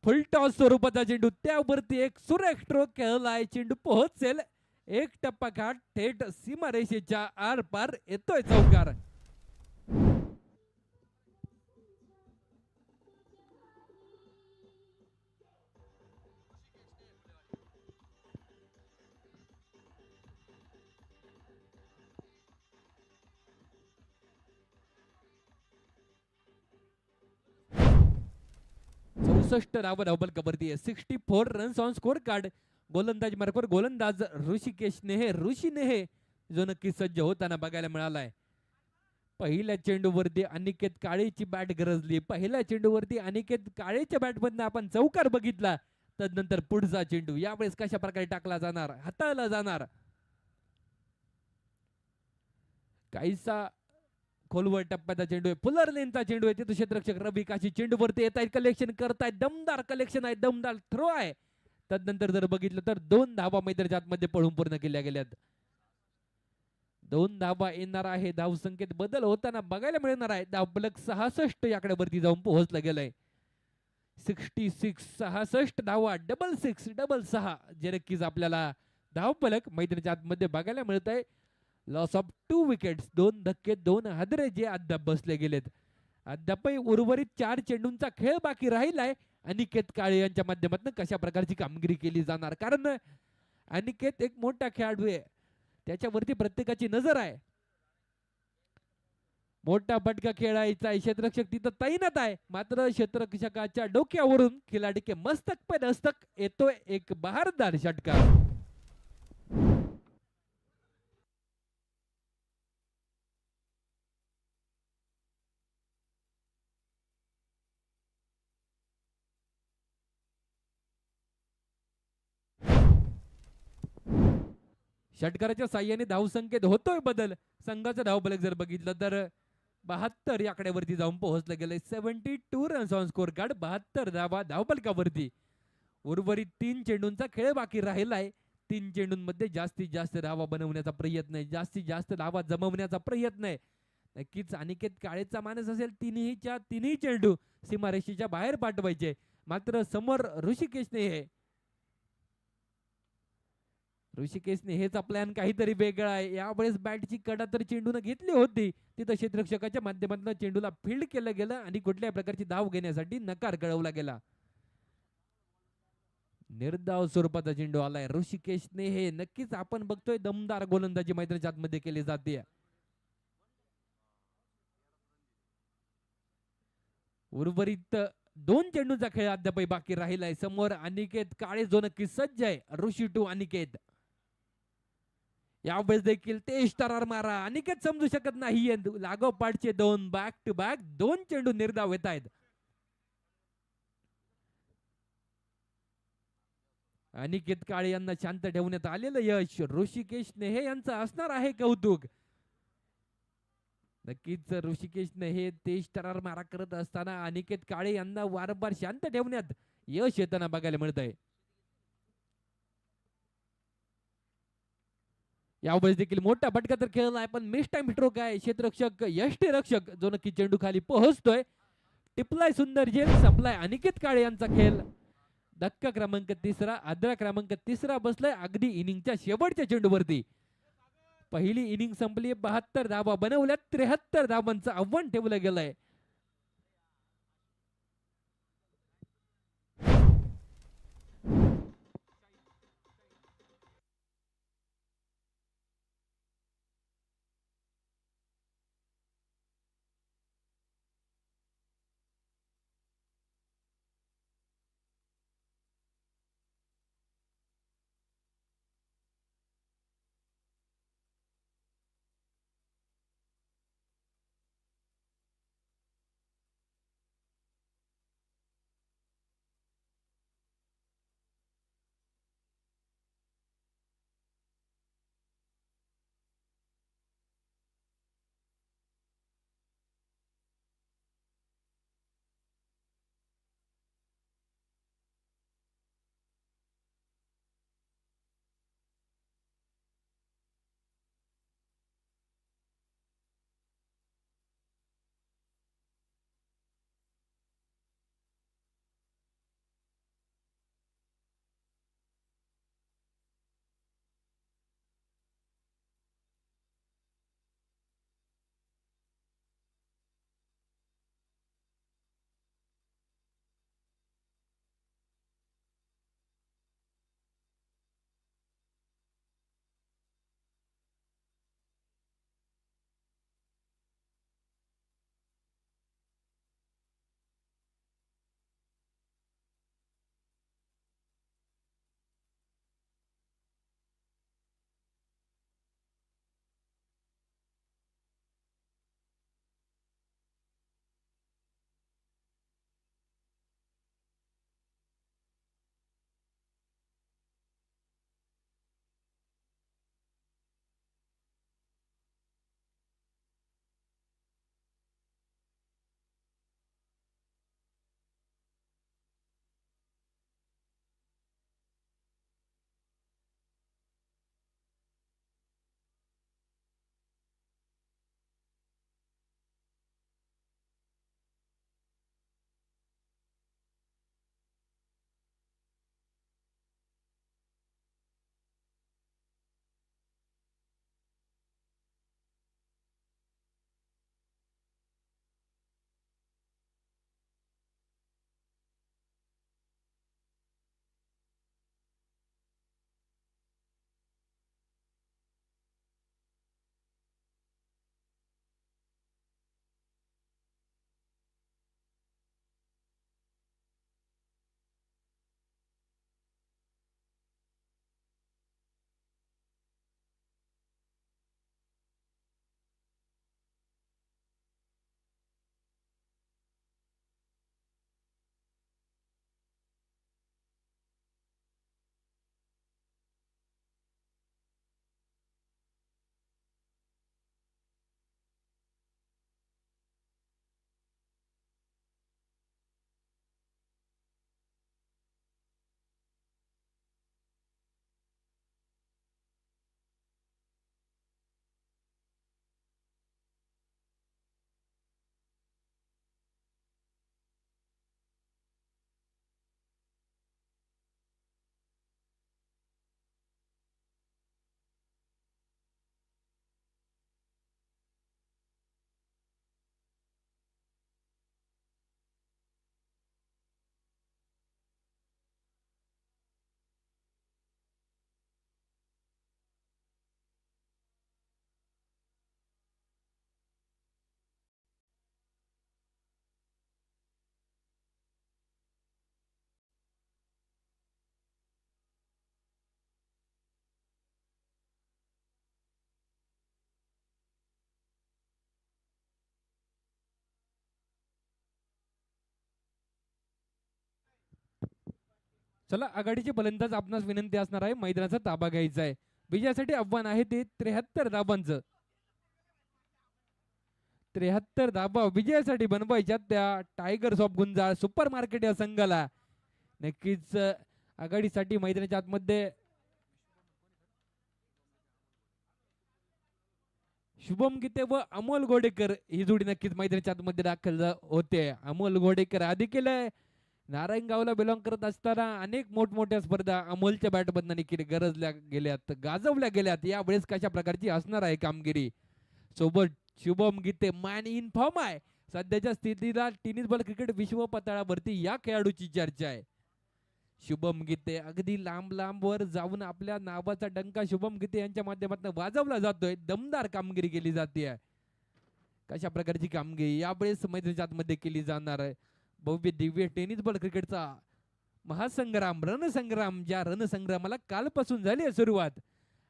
फुलटॉस स्वरूपाचा चेंडू त्यावरती एक सुरेख स्ट्रोक खेळलाय. चेंडू पोहोचेल एक टप्पा काढ थेट सीमारेषेच्या आर पार येतोय चौकार. धावा धावफलकावरती आहे. 64 रन्स ऑन स्कोर कार्ड. गोलंदाज मार्फत गोलंदाज ऋषिकेश नेहे ऋषी नेहे जो नक्की सज्ज होताना बघायला मिळालाय. पहिल्या चेंडूवरती अनिकेत काळेची बॅट गरजली. पहिल्या चेंडूवरती अनिकेत काळेच्या बॅटमधनं आपण चौकार बघितला. तदनंतर पुढचा चेंडू यावेळेस कशा प्रकारे टाकला जाणार, हाताळला जाणार. काहीसा खोलवर टप्प्याचा चेंडू आहे. फुलर लेनचा चेंडू आहे. तिथे क्षेत्ररक्षक रवी काशी चेंडूवरती येत आहेत, कलेक्शन करतायत. दमदार कलेक्शन आहे, दमदार थ्रो आहे. तदनंतर जर बघितलं तर 2 धावा मैदानाच्या आतमध्ये पळून पूर्ण केल्या गेल्यात. 2 धावा येणार आहे. धाव संख्येत बदल होताना बघायला मिळणार आहे. धावफलक 66 याकडे वरती जाऊन पोहोचलं गेलंय. 66 66 धावा डबल 6 जे नक्कीच आपल्याला धावफलक मैदानाच्या आतमध्ये बघायला मिळत आहे. लॉस ऑफ 2 विकेट्स, 2 धक्के 2 हादरे जे अद्याप बसले गेलेत. अद्यापही उर्वरित 4 चेंडूंचा खेळ बाकी राहिलाय. अनिकेत काळे यांच्या माध्यमातून कशा प्रकारची कामगिरी केली जाणार कारण अनिकेत एक मोठा खेळाडू आहे, त्याच्यावरती प्रत्येकाची नजर आहे. मोठा फटका खेळायचा आहे. क्षेत्ररक्षक तिथं तैनात आहे. मात्र क्षेत्ररक्षकाच्या डोक्यावरून खिलाडी के मस्तक पे दस्तक येतोय एक बहारदार षटकार. षटकाराच्या साह्याने धावसंख्येत होतोय बदल. संघाचा धावफलक जर बघितलं तर 72 या आकड्यावरती जाऊन पोहोचलं गेलंय. 72 रन्स ऑन स्कोर कार्ड, 72 धावा धावफलकावरती. उर्वरित 3 चेंडूंचा खेळ बाकी राहिलाय. 3 चेंडूंमध्ये जास्तीत जास्त धावा बनवण्याचा प्रयत्न आहे, जास्तीत जास्त धावा जमवण्याचा प्रयत्न आहे. नक्कीच अनिकेत काळेचा मानस असेल तिन्ही चेंडू सीमारेषेच्या बाहेर पाठवायचे. मात्र समोर ऋषिकेशने हेचा प्लॅन काहीतरी वेगळा आहे. यावेळेस बॅटची कडा तर चेंडून घेतली होती. तिथं क्षेत्ररक्षकाच्या माध्यमातून चेंडूला फील्ड केलं गेलं आणि कुठल्याही प्रकारची धाव घेण्यासाठी नकार कळवला गेला. निर्धाव स्वरूपाचा चेंडू आलाय. ऋषिकेशने हे नक्कीच आपण बघतोय दमदार गोलंदाजी मैदानाच्या आतमध्ये केली जाते. उर्वरित 2 चेंडूंचा खेळ अद्यापही बाकी राहिलाय. समोर अनिकेत काळे जो नक्की सज्ज आहे. ऋषी टू अनिकेत. यावेळेस देखील तेज तरार मारा. अनिकेत समजू शकत नाही. लागोपाठचे 2 बॅक टू बॅक 2 चेंडू निर्धाव येत आहेत. अनिकेत काळे यांना शांत ठेवण्यात आलेलं यश ऋषिकेश नेहे यांचं असणार आहे कौतुक. नक्कीच ऋषिकेश नेहे तेज तरार मारा करत असताना अनिकेत काळे यांना वारंवार शांत ठेवण्यात यश येताना बघायला मिळत आहे. यावेळेस देखील मोठा फटका तर खेळला आहे पण मिस टाइम हिट्रो काय क्षेत्ररक्षक यष्टीरक्षक जो नक्की चेंडू खाली पोहोचतोय. टिपलाय सुंदर झेल संपलाय अनिकेत काळे यांचा खेळ. धक्का क्रमांक 3 आद्रा क्रमांक 3 बसलाय अगदी इनिंगच्या शेवटच्या चेंडूवरती. पहिली इनिंग संपली 72 धावा बनवल्यात 73 धावांचं आव्हान ठेवलं गेलंय. चला आघाडीचे फलंदाज आपणास विनंती असणार आहे मैदानाचा ताबा घ्यायचा आहे. विजयासाठी आव्हान आहे ते 73 धाबांचं. 73 धाबा विजयासाठी बनवायच्या त्या tigers of Gunjal super market या संघाला. नक्कीच आघाडीसाठी मैदानाच्या आतमध्ये शुभम गीते व अमोल गोडेकर ही जोडी नक्कीच मैदानाच्या आतमध्ये दाखल होते. अमोल गोडेकर आधी केलंय नारायणगावला बिलॉंग करत असताना अनेक मोठमोठ्या स्पर्धा अमोलच्या बॅटमधनं देखील गरजल्या गेल्यात, गाजवल्या गेल्यात. यावेळेस कशा प्रकारची असणार आहे कामगिरी. सोबत शुभम गीते मॅन इन फॉर्म आहे. सध्याच्या स्थितीला टेनिस बॉल क्रिकेट विश्व पातळीवरती या खेळाडूची चर्चा आहे. शुभम गीते अगदी लांब लांब वर जाऊन आपल्या नावाचा डंका शुभम गीते यांच्या माध्यमातून वाजवला जातोय. दमदार कामगिरी केली जाते. कशा प्रकारची कामगिरी यावेळेस मैदानाच्या आतमध्ये केली जाणार आहे. भव्य दिव्य टेनिस बॉल क्रिकेटचा महासंग्राम रणसंग्राम, ज्या रणसंग्रामाला कालपासून झाली आहे सुरुवात.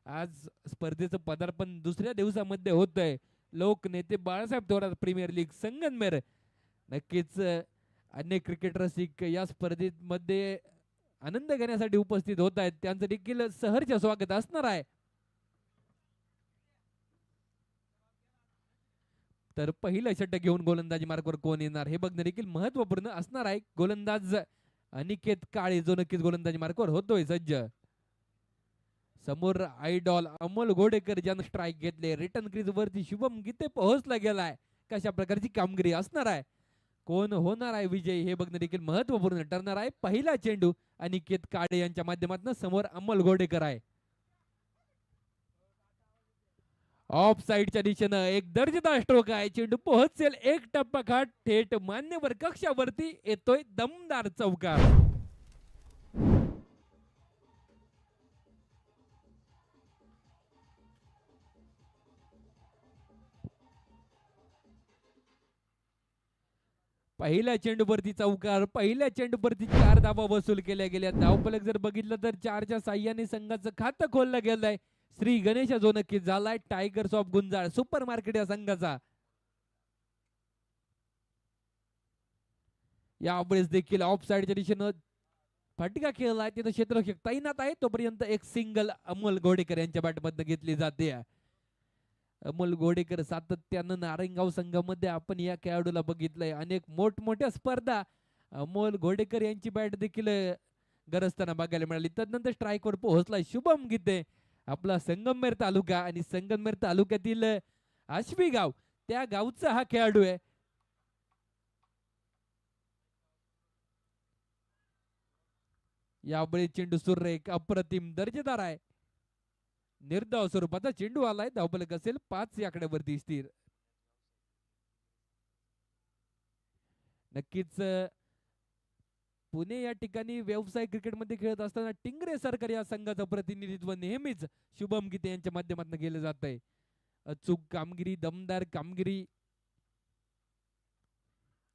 आज स्पर्धेचं पदार्पण दुसऱ्या दिवसामध्ये होत आहे. लोकनेते बाळासाहेब थोरात प्रीमियर लीग संगमनेर. नक्कीच अनेक क्रिकेट रसिक या स्पर्धेमध्ये आनंद घेण्यासाठी उपस्थित होत आहेत. त्यांचं देखील सहर्ष स्वागत असणार आहे. तर पहिलं षटक घेऊन गोलंदाजी मार्गावर कोण येणार हे बघणं देखील महत्वपूर्ण असणार आहे. गोलंदाज अनिकेत काळे जो नक्कीच गोलंदाजी मार्गावर होतोय सज्ज. समोर आयडॉल अमोल घोडेकर ज्यानं स्ट्राईक घेतले. रिटर्न क्रीज वरती शुभम गीते पोहोचला गेलाय. कशा प्रकारची कामगिरी असणार आहे, कोण होणार आहे विजयी हे बघणं देखील महत्वपूर्ण ठरणार आहे. पहिला चेंडू अनिकेत काळे यांच्या माध्यमातून समोर अमोल घोडेकर आहे. ऑफ साइडच्या दिशेनं एक दर्जेदार स्ट्रोक आहे. चेंडू पोहोचेल एक टप्पा खाट थेट मान्यवर कक्षावरती येतोय दमदार चौकार. पहिल्या चेंडूवरती चौकार, पहिल्या चेंडूवरती 4 धावा वसूल केल्या गेल्या. धावफलक जर बघितलं तर 4च्या साह्याने संघाचं खातं खोललं गेलंय. श्री गणेश जो नक्कीच झालाय tigers of Gunjal super market या संघाचा. यावेळेस देखील ऑफ साइडच्या दिशेनं फटका खेळलाय. तिथं क्षेत्ररक्षक तैनात आहे. तोपर्यंत एक सिंगल अमोल घोडेकर यांच्या बॅटमधनं घेतली जाते. अमोल घोडेकर सातत्यानं नारायणगाव संघामध्ये आपण या खेळाडूला बघितलंय अनेक मोठमोठ्या स्पर्धा अमोल घोडेकर यांची बॅट देखील गरजताना बघायला मिळाली. तदनंतर स्ट्राईकवर पोहोचलाय शुभम गीते. आपला संगमनेर तालुका आणि संगमनेर तालुक्यातील आश्वी गाव त्या गावचा हा खेळाडू आहे. यावेळी चेंडू सुरेख अप्रतिम दर्जेदार आहे. निर्धाव स्वरूपाचा चेंडू आलाय. धावफलक असेल 5 या आकड्यावरती स्थिर. नक्कीच पुणे या ठिकाणी व्यवसाय क्रिकेटमध्ये खेळत असताना टिंगरे सरकार या संघाचं प्रतिनिधित्व नेहमीच शुभम गीते यांच्या माध्यमातून केलं जात आहे. अचूक कामगिरी, दमदार कामगिरी.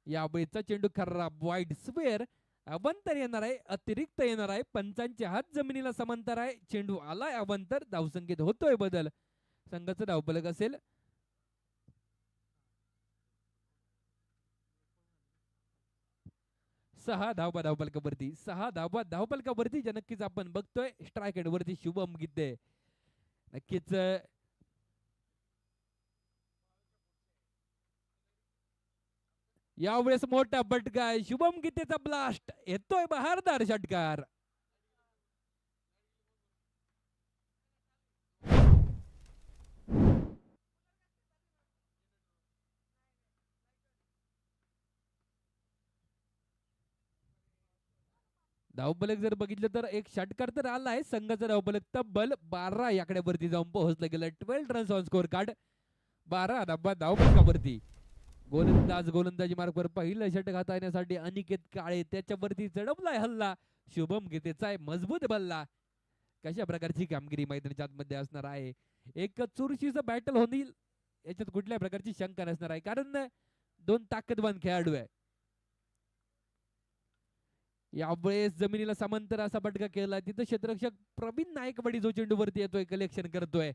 यावेळीचा चेंडू खराब वाईड स्क्वेअर अवंतर येणार आहे, अतिरिक्त येणार आहे. पंचांचे हात जमिनीला समांतर आहे. चेंडू आलाय अवंतर. धावसंख्येत होतोय बदल. संघाचं धावफलक असेल 6 धावा धावफलकावरती. 6 धावा धावफलकावरती ज्या नक्कीच आपण बघतोय स्ट्राईक एंड वरती शुभम गीते. नक्कीच यावेळेस मोठा फटका आहे. शुभम गीतेचा ब्लास्ट येतोय बहारदार षटकार. धावफलक जर बघितलं तर एक षटकार तर आलाय. संघाचा धावफलक तब्बल 12 याकड्यावरती जाऊन पोहोचलं गेलं. 12 रन्स ऑन स्कोर कार्ड. 12 धावा धावफलकावरती. गोलंदाजी मार्गावर पहिलं षटक हाताळण्यासाठी अनिकेत काळे त्याच्यावरती चढवलाय हल्ला. शुभम गीतेचा आहे मजबूत बल्ला. कशा प्रकारची कामगिरी मैदानाच्या आतमध्ये असणार आहे. एक चुरशीचं बॅटल होईल याच्यात कुठल्या प्रकारची शंका नसणार आहे, कारण 2 ताकदवान खेळाडू आहे. यावेळेस जमिनीला समांतर असा फटका केला. तिथं क्षेत्ररक्षक प्रवीण नायकवाडी जो चेंडूवरती येतोय कलेक्शन करतोय.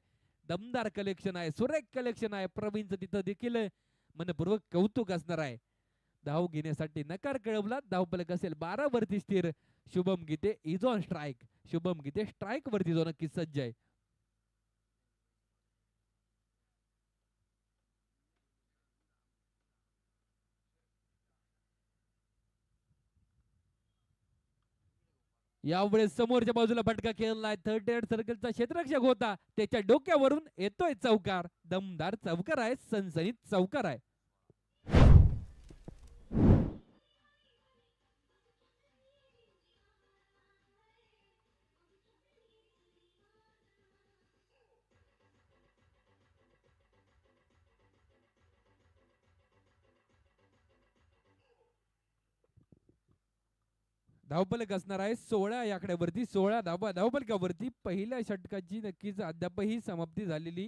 दमदार कलेक्शन आहे, सुरेख कलेक्शन आहे प्रवीणचं. तिथं देखील मनपूर्वक कौतुक असणार आहे. धाव घेण्यासाठी नकार कळवला. धावफलक असेल 12 वरती स्थिर. Shubham Gite is on strike. Shubham Gite strike वरती जो नक्की सज्ज आहे. यावेळेस समोरच्या बाजूला फटका खेळलाय. 38 सर्कलचा क्षेत्ररक्षक होता, त्याच्या डोक्यावरून येतोय चौकार. दमदार चौकार आहे, सनसनीत चौकार आहे. धावफलक असणार आहे 16 या आकड्यावरती. 16 धावा धावफलकावरती. पहिल्या षटकाची नक्कीच अद्यापही समाप्ती झालेली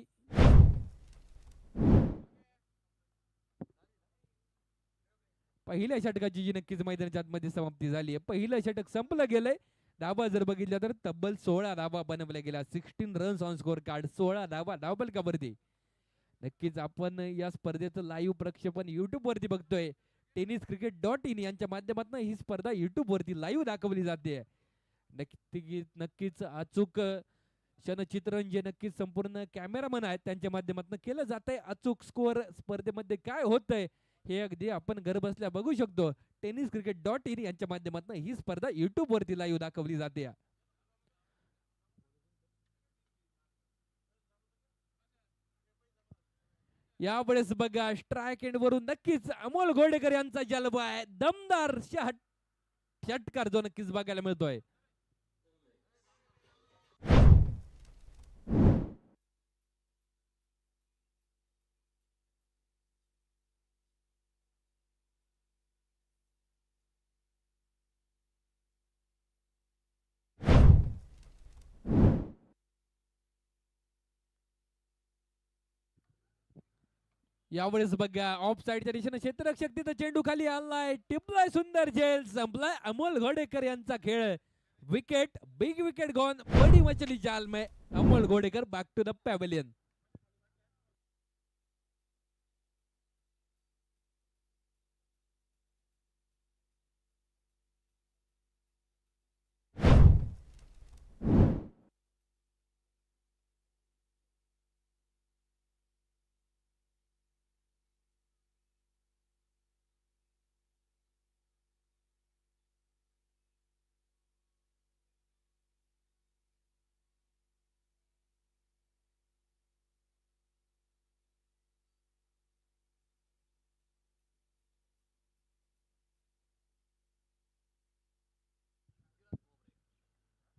पहिल्या षटकाची जी नक्कीच मैदानाच्या आतमध्ये समाप्ती झाली आहे. पहिलं षटक संपलं गेलंय. धावा जर बघितल्या तर तब्बल 16 धावा बनवल्या गेल्या. 16 रन्स ऑन स्कोर कार्ड. 16 धावा धावफलकावरती. नक्कीच आपण या स्पर्धेचं लाईव्ह प्रक्षेपण युट्यूब वरती बघतोय. tenniscricket.in यांच्या माध्यमातून ही स्पर्धा युट्यूब वरती लाईव्ह दाखवली जाते. नक्कीच अचूक क्षणचित्रण जे नक्कीच संपूर्ण कॅमेरामन आहेत त्यांच्या माध्यमातून केलं जात आहे. अचूक स्कोअर स्पर्धेमध्ये काय होतंय हे अगदी आपण घर बसल्या बघू शकतो. tenniscricket.in यांच्या माध्यमातून ही स्पर्धा युट्यूब वरती लाईव्ह दाखवली जाते. यावेळेस बघा स्ट्राईक एंड वरून नक्कीच अमोल घोडेकर यांचा जलवा आहे. दमदार षटकार जो नक्कीच बघायला मिळतोय. यावेळेस बघा ऑफ साईडच्या दिशेने क्षेत्ररक्षक तिथं चेंडू खाली आलाय. टिपलाय सुंदर झेल. संपलाय अमोल घोडेकर यांचा खेळ. Wicket big wicket gone. बडी मचली जाल में. Amol Ghodekar back to the pavilion.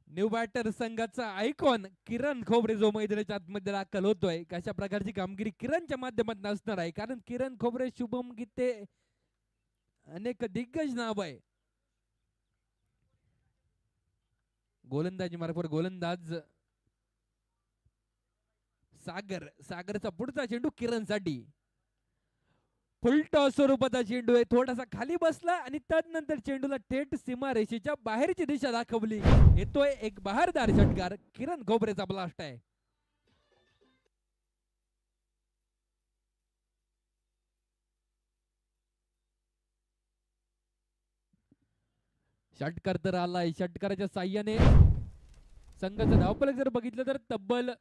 New batter संघाचा आयकॉन किरण खोबरे जो मैदानाच्या आतमध्ये दाखल होतोय. कशा प्रकारची कामगिरी किरणच्या माध्यमातून असणार आहे, कारण किरण खोबरे, शुभम गीते अनेक दिग्गज नाव आहे. गोलंदाजी मार्फत गोलंदाज सागरचा पुढचा चेंडू किरणसाठी. फुलटॉस स्वरूपाचा चेंडू आहे. थोडासा खाली बसला आणि त्यानंतर चेंडूला थेट सीमा रेषेच्या बाहेरची दिशा दाखवली. येतोय एक बहारदार षटकार. किरण खोबरेचा ब्लास्ट आहे. षटकार तर आलाय. षटकाराच्या साह्याने संघाचं धावफलक जर बघितलं तर तब्बल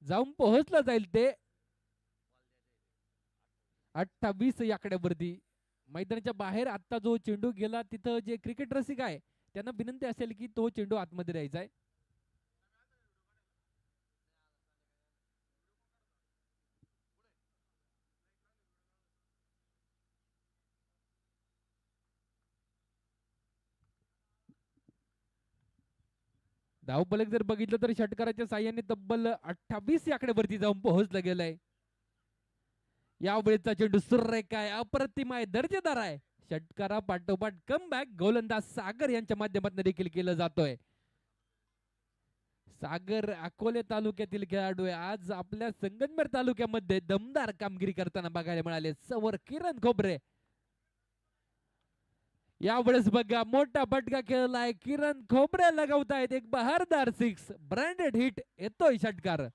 जाऊन पोहोचला जाईल ते 28 या आकड्यावरती. मैदानाच्या बाहेर आता जो चेंडू गेला तिथं जे क्रिकेट रसिक आहे त्यांना विनंती असेल की तो चेंडू आतमध्ये द्यायचा आहे. धावफलक जर बघितलं तर षटकाराच्या साह्याने तब्बल 28 या आकड्यावरती जाऊन पोहोचलं गेलंय. यावेळेचा चेंडू सुरेख आहे, अप्रतिम आहे, दर्जेदार आहे. षटकारा पाठोपाठ कमबॅक गोलंदाज सागर यांच्या माध्यमातून देखील केलं जातोय. सागर अकोले तालुक्यातील खेळाडू आहे. आज आपल्या संगमनेर तालुक्यामध्ये दमदार कामगिरी करताना बघायला मिळाले. सवर किरण खोबरे. यावेळेस बघा मोठा फटका खेळलाय. किरण खोबरे लगावतायत एक बहारदार 6 ब्रँडेड हिट. येतोय षटकार.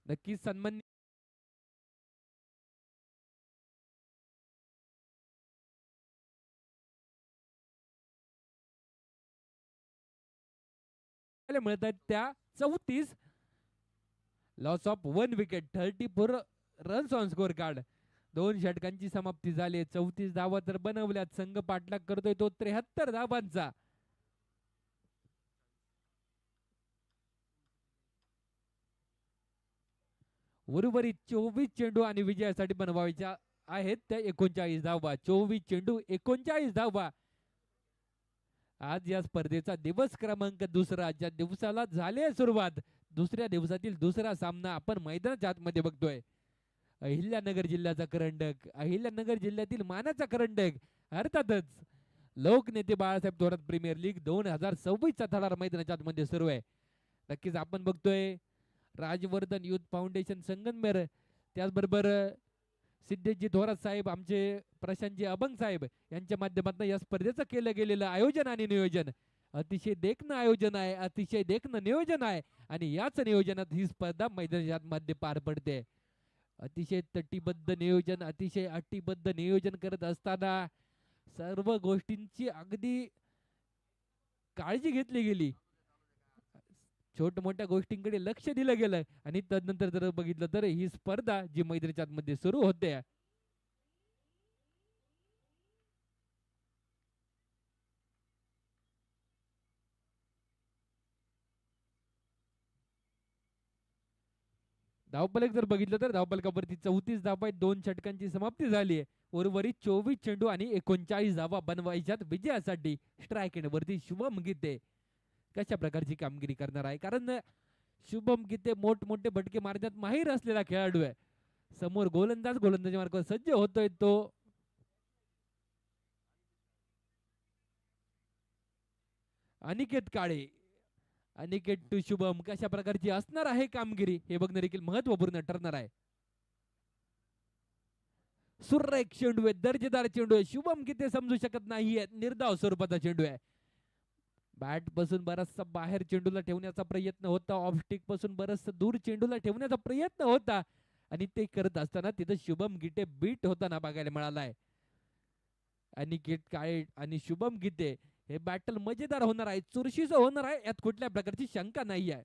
नक्कीच सन्मान मिळत आहेत त्या 34 loss of 1 wicket 34 runs on score card. 2 षटकांची समाप्ती झाली. 34 धावा तर बनवल्यात. संघ पाठलाग करतोय तो 73 धावांचा. उर्वरित 24 चेंडू आणि विजयासाठी बनवायच्या आहेत त्या 39 धावा. 24 चेंडू 39 धावा. आज या स्पर्धेचा दिवस क्रमांक दुसरा, ज्या दिवसाला झाली सुरुवात. दुसऱ्या दिवसातील दुसरा सामना आपण मैदानाच्या आतमध्ये बघतोय. अहिल्यानगर जिल्ह्याचा करंडक, अहिल्यानगर जिल्ह्यातील मानाचा करंडक, अर्थातच लोकनेते बाळासाहेब थोरात प्रीमियर लीग 2026चा थरार मैदानाच्या आतमध्ये सुरू आहे. नक्कीच आपण बघतोय राजवर्धन युथ फाउंडेशन संगमनेर, त्याचबरोबर सिद्धेशजी थोरात साहेब, आमचे प्रशांतजी अभंग साहेब यांच्या माध्यमातून या स्पर्धेचं केलं गेलेलं आयोजन आणि नियोजन अतिशय देखणं आयोजन आहे, अतिशय देखणं नियोजन आहे. आणि याच नियोजनात ही स्पर्धा मैदानाच्या मध्ये पार पडते. अतिशय तटीबद्ध नियोजन, अतिशय अटीबद्ध नियोजन करत असताना सर्व गोष्टींची अगदी काळजी घेतली गेली. छोट मोठ्या गोष्टींकडे लक्ष दिलं गेलं आणि तदनंतर जर बघितलं तर ही स्पर्धा जी मैदानाच्या मध्ये सुरू होते. धावफलक जर बघितलं तर धावफलकावरती 34 धावा आहेत. 2 षटकांची समाप्ती झाली आहे. उर्वरित 24 चेंडू आणि 39 धावा बनवायच्यात विजयासाठी. स्ट्राईक एंड वरती शुभम गीते कशा प्रकारची कामगिरी करणार आहे, कारण शुभम गीते मोठमोठे भटके मारण्यात माहीर असलेला खेळाडू आहे. समोर गोलंदाजी मार्गावर सज्ज होतोय तो अनिकेत काळे. अनिकेत टू शुभम कशा प्रकारची असणार आहे कामगिरी हे बघणं देखील महत्वपूर्ण ठरणार आहे. सुरेख चेंडू आहे, दर्जेदार चेंडू आहे. शुभम गीते समजू शकत नाहीये, निर्धाव स्वरूपाचा चेंडू आहे. बॅट पासून बराचसा बाहेर चेंडूला ठेवण्याचा प्रयत्न होता, ऑफ स्टिक पासून बरचसा दूर चेंडूला ठेवण्याचा प्रयत्न होता आणि ते करत असताना तिथं शुभम गीते बीट होताना बघायला मिळालाय. अनिकेत काळे आणि शुभम गीते हे बॅटल मजेदार होणार आहे, चुरशीचं होणार आहे, यात कुठल्या प्रकारची शंका नाही आहे.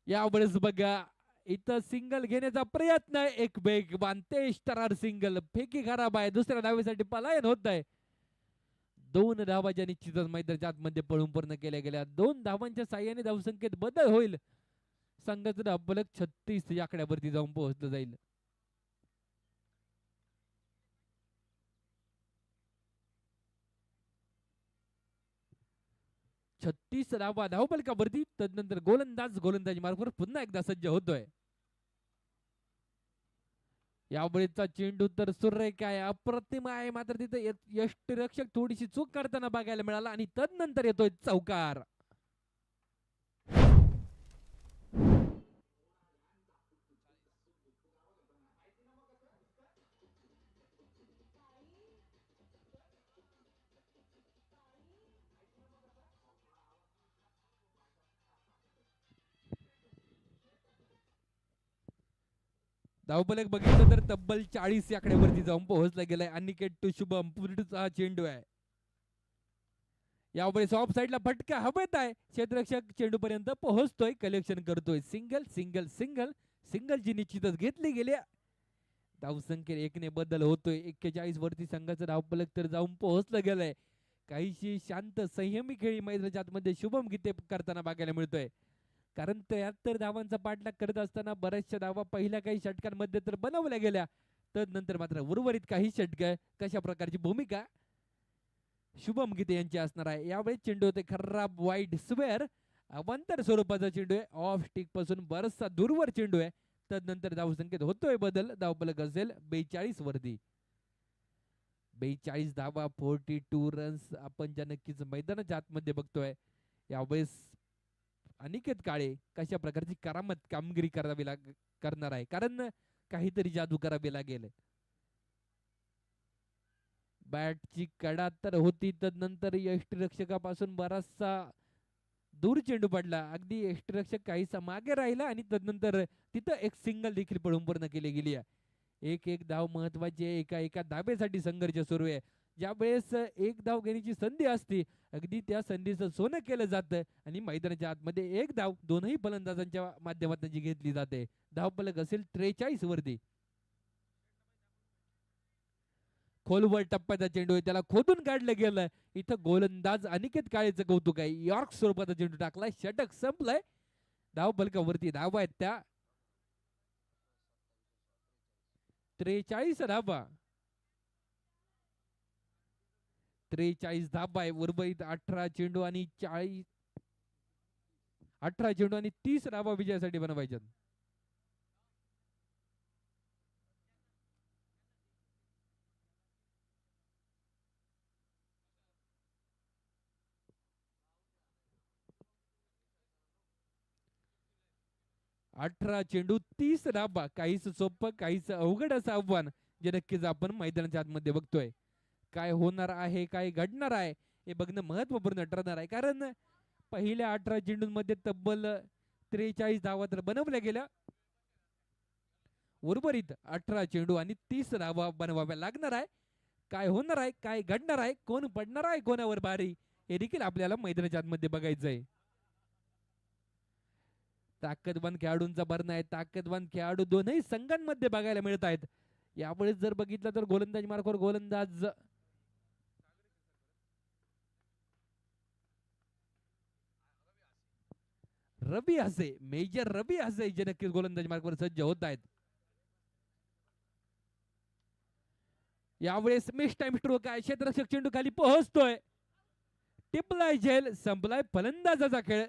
यावेळेस बघा इथं सिंगल घेण्याचा प्रयत्न आहे, एक बेग बांधते तरार सिंगल, फेकी खराब आहे, दुसऱ्या धावेसाठी पलायन होत आहे. 2 धावा ज्या निश्चितच मैदानाच्या आतमध्ये पळून पूर्ण केल्या गेल्या. 2 धावांच्या साह्याने धावसंख्येत बदल होईल. संघाचं धावफलक 36 या आकड्यावरती जाऊन पोहोचलं जाईल. 36 धावा धावफलकावरती. तदनंतर गोलंदाजी मार्गावर पुन्हा एकदा सज्ज होतोय. यावेळेचा चेंडू तर सुरेख आहे, अप्रतिम आहे, मात्र तिथे यष्टीरक्षक थोडीशी चूक करताना बघायला मिळाला आणि तदनंतर येतोय चौकार. धावफलक बघितलं तर तब्बल 40 या आकड्यावरती जाऊन पोहोचला गेलाय. अनिकेत टू शुभम पुढचा चेंडू आहे. यावेळेस ऑफ साईडला फटका हवेत आहे, क्षेत्ररक्षक चेंडू पर्यंत पोहोचतोय, कलेक्शन करतोय. सिंगल सिंगल सिंगल सिंगल जी निश्चितच घेतली गेली. धावसंख्येत एकने बदल होतोय. 41 वरती संघाचं धावफलक तर जाऊन पोहोचलं गेलंय. काहीशी शांत संयमी खेळी मैदानाच्या आतमध्ये शुभम गीते करताना बघायला मिळतोय, कारण 73 धावांचा पाठलाग करत असताना बऱ्याचशा धावा पहिल्या काही षटकांमध्ये तर बनवल्या गेल्या. तदनंतर मात्र उर्वरित काही षटक कशा प्रकारची भूमिका शुभम गीते यांची असणार आहे. यावेळी चेंडू होते खराब वाईड स्वेअर, अवांतर स्वरूपाचा चेंडू आहे, ऑफ स्टिक पासून बराचसा दूरवर चेंडू आहे. तदनंतर धावसंख्येत होतोय बदल. धावफलक असेल 42 वरती. 42 धावा, 42 रन्स आपण ज्या नक्कीच मैदानाच्या आतमध्ये बघतोय. यावेळेस अनिकेत काळे कशा प्रकारची करामत कामगिरी करावी करणार आहे, कारण काहीतरी जादू करावी लागेल. बॅटची कडा तर होती, तदनंतर यष्टीरक्षकापासून बराचसा दूर चेंडू पडला, अगदी यष्टीरक्षक काहीसा मागे राहिला आणि तदनंतर तिथं एक सिंगल देखील पळून पूर्ण केली गेली आहे. एक एक धाव महत्वाची आहे, एका एका धाब्यासाठी संघर्ष सुरू आहे. ज्या वेळेस एक धाव घेण्याची संधी असते, अगदी त्या संधीचं सोनं केलं जातं आणि मैदानाच्या आतमध्ये एक धाव दोनही फलंदाजांच्या माध्यमातून जी घेतली जाते. धावफलक असेल 43 वरती. खोलवर टप्प्याचा चेंडू आहे, त्याला खोदून काढलं गेलं. इथं गोलंदाज अनिकेत काळेचं कौतुक आहे. यॉर्क स्वरूपाचा चेंडू टाकलाय, षटक संपलंय. धावफलकावरती धावा आहेत त्या 43 धावा. 43 धाबा आहे. उर्वरित 18 चेंडू आणि 30 धाबा विजयासाठी बनवायच्यात. अठरा चेंडू 30 धाबा. काहीच सोपं, काहीच अवघड असं आव्हान जे नक्कीच आपण मैदानाच्या आतमध्ये बघतोय. काय होणार आहे, काय घडणार आहे हे बघणं महत्वपूर्ण ठरणार आहे. कारण पहिल्या 18 चेंडूंमध्ये तब्बल 43 धावा तर बनवल्या गेल्या. उर्वरित 18 चेंडू आणि 30 धावा बनवाव्या लागणार आहे. काय होणार आहे, काय घडणार आहे, कोण पडणार आहे कोणावर भारी हे देखील आपल्याला मैदानाच्या आतमध्ये बघायचं आहे. ताकदवान खेळाडूंचा भरणा आहे. ताकदवान खेळाडू दोनही संघांमध्ये बघायला मिळत आहेत. यावेळेस जर बघितलं तर गोलंदाज मार्गावर गोलंदाज रवी हसे, मेजर रवी हसे जे नक्कीच गोलंदाज मार्गावर सज्ज होत आहेत. यावेळेस मिस टाइम स्ट्रोक आहे. क्षेत्ररक्षक चेंडू खाली पोहोचतोय. टिपलाय झेल, संपलाय फलंदाजाचा खेळ.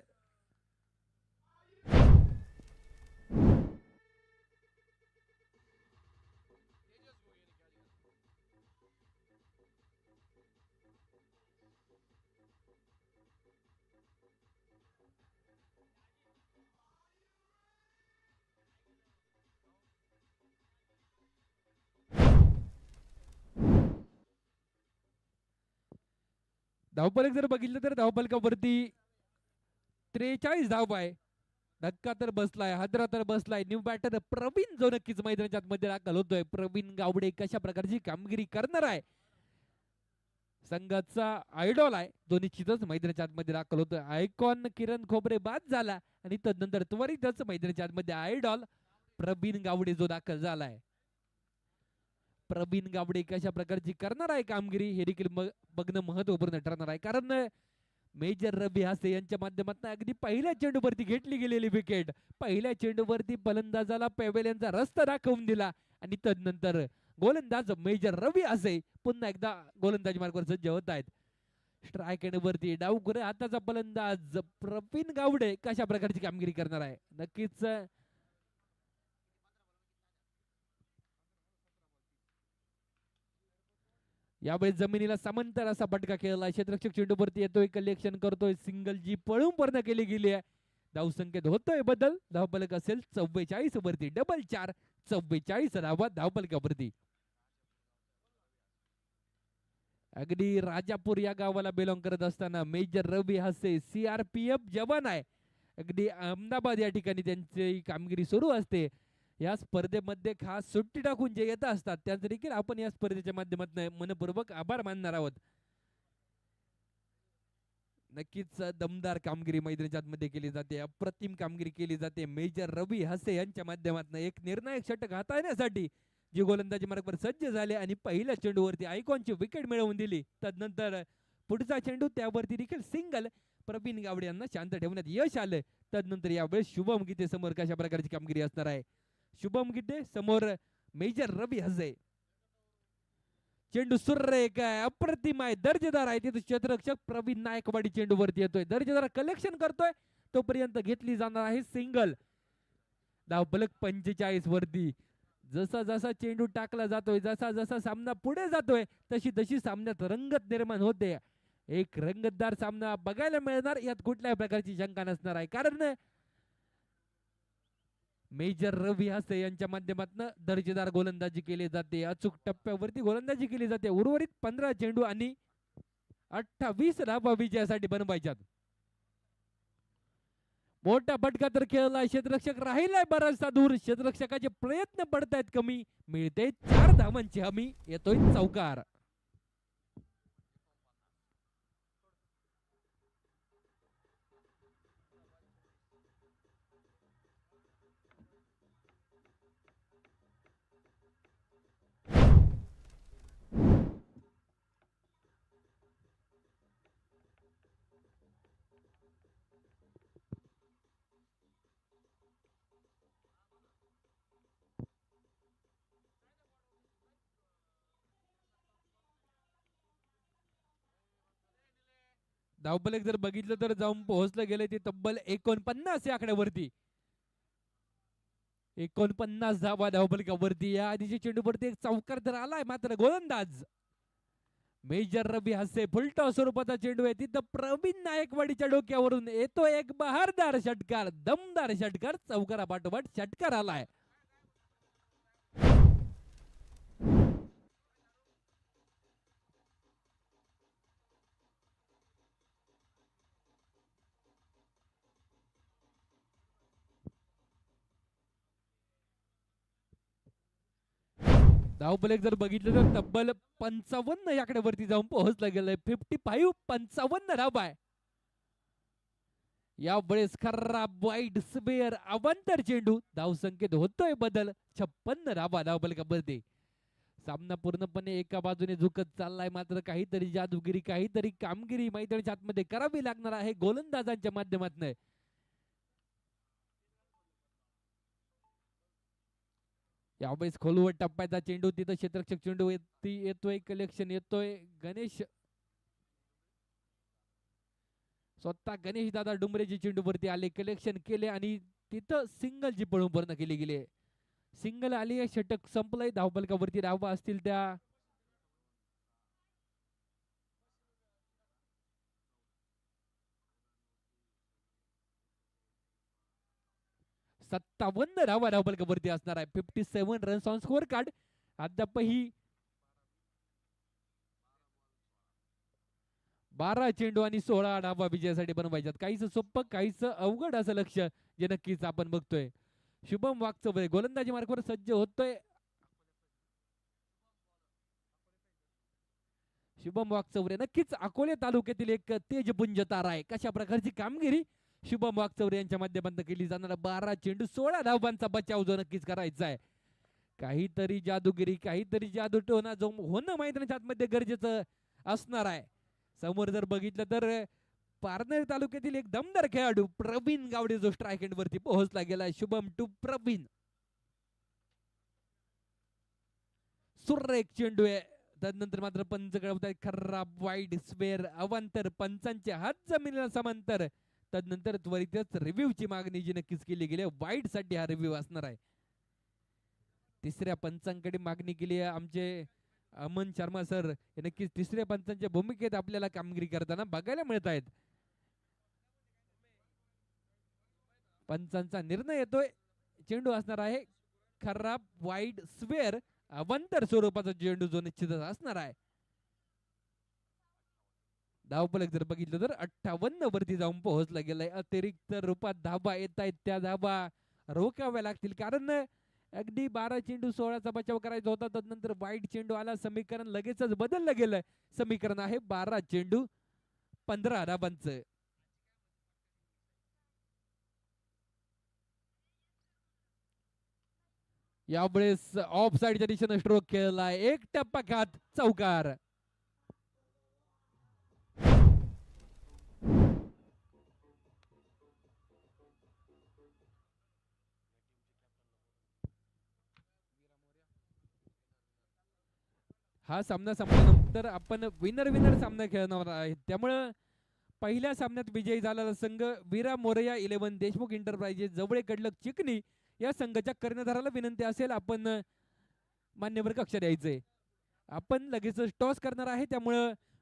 धावफलक जर बघितलं तर धावफलकावरती 43 धाव आहे. धक्का तर बसलाय, हादरा तर बसलाय. न्यू बॅटर प्रवीण जो नक्कीच मैदानाच्या मध्ये दाखल होतोय. प्रवीण गावडे कशा प्रकारची कामगिरी करणार आहे, संघाचा आयडॉल आहे, तो निश्चितच मैदानाच्या आतमध्ये दाखल होतोय. आयकॉन किरण खोबरे बाद झाला आणि तदनंतर त्वरितच मैदानाच्या आतमध्ये आयडॉल प्रवीण गावडे जो दाखल झालाय. प्रवीण गावडे कशा प्रकारची करणार आहे कामगिरी हे देखील बघणं महत्वपूर्ण ठरणार आहे. कारण मेजर रवी हासे यांच्या माध्यमातून अगदी पहिल्या चेंडूवरती घेतली गेलेली विकेट, पहिल्या चेंडूवरती फलंदाजाला पेवेलियनचा रस्ता दाखवून दिला आणि तदनंतर गोलंदाज मेजर रवी हासे पुन्हा एकदा गोलंदाज मार्गावर सज्ज होत आहेत. स्ट्राईक वरती डावखुरे हाताचा फलंदाज प्रवीण गावडे कशा प्रकारची कामगिरी करणार आहे. नक्कीच यावेळेस जमिनीला समांतर असा फटका खेळला. क्षेत्ररक्षक चेंडूवरती येतोय, कलेक्शन करतोय, सिंगल जी पळून पूर्ण केली गेली आहे. धावसंख्येत होतोय बदल. धावफलक असेल 44 वरती. डबल 4, 44 धावा धावफलकावरती. अगदी राजापूर या गावाला बिलॉंग करत असताना मेजर रवी हासे CRPF जवान आहे. अगदी अहमदाबाद या ठिकाणी त्यांची कामगिरी सुरू असते. या स्पर्धेमध्ये खास सुट्टी टाकून जे येत असतात त्यांचं देखील आपण या स्पर्धेच्या माध्यमातून मनपूर्वक आभार मानणार आहोत. नक्कीच दमदार कामगिरी मैदानाच्या आतमध्ये केली जाते, अप्रतिम कामगिरी केली जाते. मेजर रवी हासे यांच्या माध्यमातून एक निर्णायक षटक हाताळण्यासाठी जे गोलंदाजी मार्गावर सज्ज झाले आणि पहिल्या चेंडूवरती आयकॉनची विकेट मिळवून दिली. तदनंतर पुढचा चेंडू त्यावरती देखील सिंगल प्रवीण गावडे यांना शांत ठेवण्यात यश आलं. तदनंतर यावेळेस शुभम गीते समोर कशा प्रकारची कामगिरी असणार आहे. शुभम गीते समोर मेजर रवी हसे. चेंडू सुरेख आहे, अप्रतिम आहे, दर्जेदार आहे. तिथे क्षेत्ररक्षक प्रवीण नायकवाडी चेंडूवरती येतोय, दर्जेदार कलेक्शन करतोय. तोपर्यंत घेतली जाणार आहे सिंगल. धावफलक 45 वरती. जसा जसा चेंडू टाकला जातोय, जसा जसा सामना पुढे जातोय, तशी तशी सामन्यात रंगत निर्माण होते. एक रंगतदार सामना बघायला मिळणार, यात कुठल्याही प्रकारची शंका नसणार आहे. कारण मेजर रवी हासे यांच्या माध्यमातून दर्जेदार गोलंदाजी केली जाते, अचूक टप्प्यावरती गोलंदाजी केली जाते. उर्वरित 15 चेंडू आणि 28 धावा विजयासाठी बनवायच्यात. मोठा फटका तर खेळलाय, क्षेत्ररक्षक राहिलाय बराचसा दूर, क्षेत्ररक्षकाचे प्रयत्न पडतायत कमी, मिळते 4 धावांची हमी, येतोय चौकार. धावफलक जर बघितलं तर जाऊन पोहोचलं गेले ते तब्बल 49 या आकड्यावरती. 49 धावा धावफलकावरती. या आधीच्या चेंडूवरती एक चौकार तर आलाय, मात्र गोलंदाज मेजर रवी हसे फुलटॉ स्वरूपाचा चेंडू आहे, तिथं प्रवीण नायकवाडीच्या डोक्यावरून येतो एक बहारदार षटकार, दमदार षटकार, चौकारा पाठोपाठ षटकार आलाय. धावफलक जर बघितलं तर तब्बल 55 या आकड्यावरती जाऊन पोहोचलं गेलंय. 55 धावा आहे. यावेळेस खराब वाईड स्पेअर अवांतर चेंडू, धावसंख्येत होतोय बदल, 56 धावा धावफलकावरती. सामना पूर्णपणे एका बाजूने झुकत चाललाय, मात्र काहीतरी जादूगिरी, काहीतरी कामगिरी मैदानाच्या आतमध्ये करावी लागणार आहे गोलंदाजांच्या माध्यमातून. यावेळेस खोलवर टप्प्याचा चेंडू, तिथं क्षेत्ररक्षक चेंडू येतोय, कलेक्शन येतोय. गणेश स्वतः गणेश दादा डुंबरेजी चेंडूवरती आले, कलेक्शन केले आणि तिथं सिंगलची पळून पूर्ण केली गेली. सिंगल आली आहे, षटक संपलंय. धावफलकावरती धावा असतील त्या 57 धावा धावफलकावरती असणार आहे. 57 रन्स ऑन स्कोअर कार्ड. अद्यापही 12 चेंडू आणि 16 धावा विजयासाठी बनवायच्यात. काहीच सोपं, काहीच अवघड असं लक्ष जे नक्कीच आपण बघतोय. शुभम वागचौरे गोलंदाजी मार्गावर सज्ज होतोय. शुभम वागचौरे नक्कीच अकोले तालुक्यातील एक तेजपुंज तारा आहे. कशा प्रकारची कामगिरी शुभम वागचौरे यांच्या माध्यमातून केली जाणार. 12 चेंडू 16 धावांचा बचाव जो नक्कीच करायचा आहे. काहीतरी जादूगिरी, काहीतरी जादूटोना जो होणं मैदानाच्या आतमध्ये गरजेचं असणार आहे. समोर जर बघितलं तर पारनेर तालुक्यातील एक दमदार खेळाडू प्रवीण गावडे जो स्ट्राईक एंड वरती पोहोचला गेला. शुभम टू प्रवीण. सुरेख चेंडू आहे. त्यानंतर मात्र पंच कळवतात खराब वाईड स्पेअर अवांतर, पंचांचे हात जमिनीला समांतर. त्यानंतर त्वरितच रिव्ह्यूची मागणी जी नक्कीच केली गेली, वाईड साठी हा रिव्ह्यू असणार आहे. तिसऱ्या पंचांकडे मागणी केली आहे आमचे अमन शर्मा सर. हे नक्कीच तिसऱ्या पंचांच्या भूमिकेत आपल्याला कामगिरी करताना बघायला मिळत आहेत. पंचांचा निर्णय येतोय. चेंडू असणार आहे खराब वाईड स्क्वेअर अवांतर स्वरूपाचा चेंडू जो निश्चितच असणार आहे. धावफलक जर बघितलं तर 58 वरती जाऊन पोहोचला गेलाय. अतिरिक्त रूपात धाबा येत आहेत, त्या धाबा रोखाव्या लागतील, कारण अगदी 12 चेंडू 16चा बचाव करायचा होता. त्यानंतर वाईट चेंडू आला, समीकरण लगेचच बदललं गेलंय. समीकरण आहे 12 चेंडू 15 धाबांचं. यावेळेस ऑफ साइडच्या दिशेने स्ट्रोक खेळलाय, एक टप्पा खात चौकार. हा सामना संपल्यानंतर आपण विनर विनर सामना खेळणार आहे. त्यामुळे पहिल्या सामन्यात विजयी झालेला संघ वीरा मोरया 11 देशमुख इंटरप्राइजेस जवळ कडलक चिकनी या संघाच्या कर्णधाराला विनंती असेल आपण मान्यवर कक्ष द्यायचे. आपण लगेच टॉस करणार आहे. त्यामुळे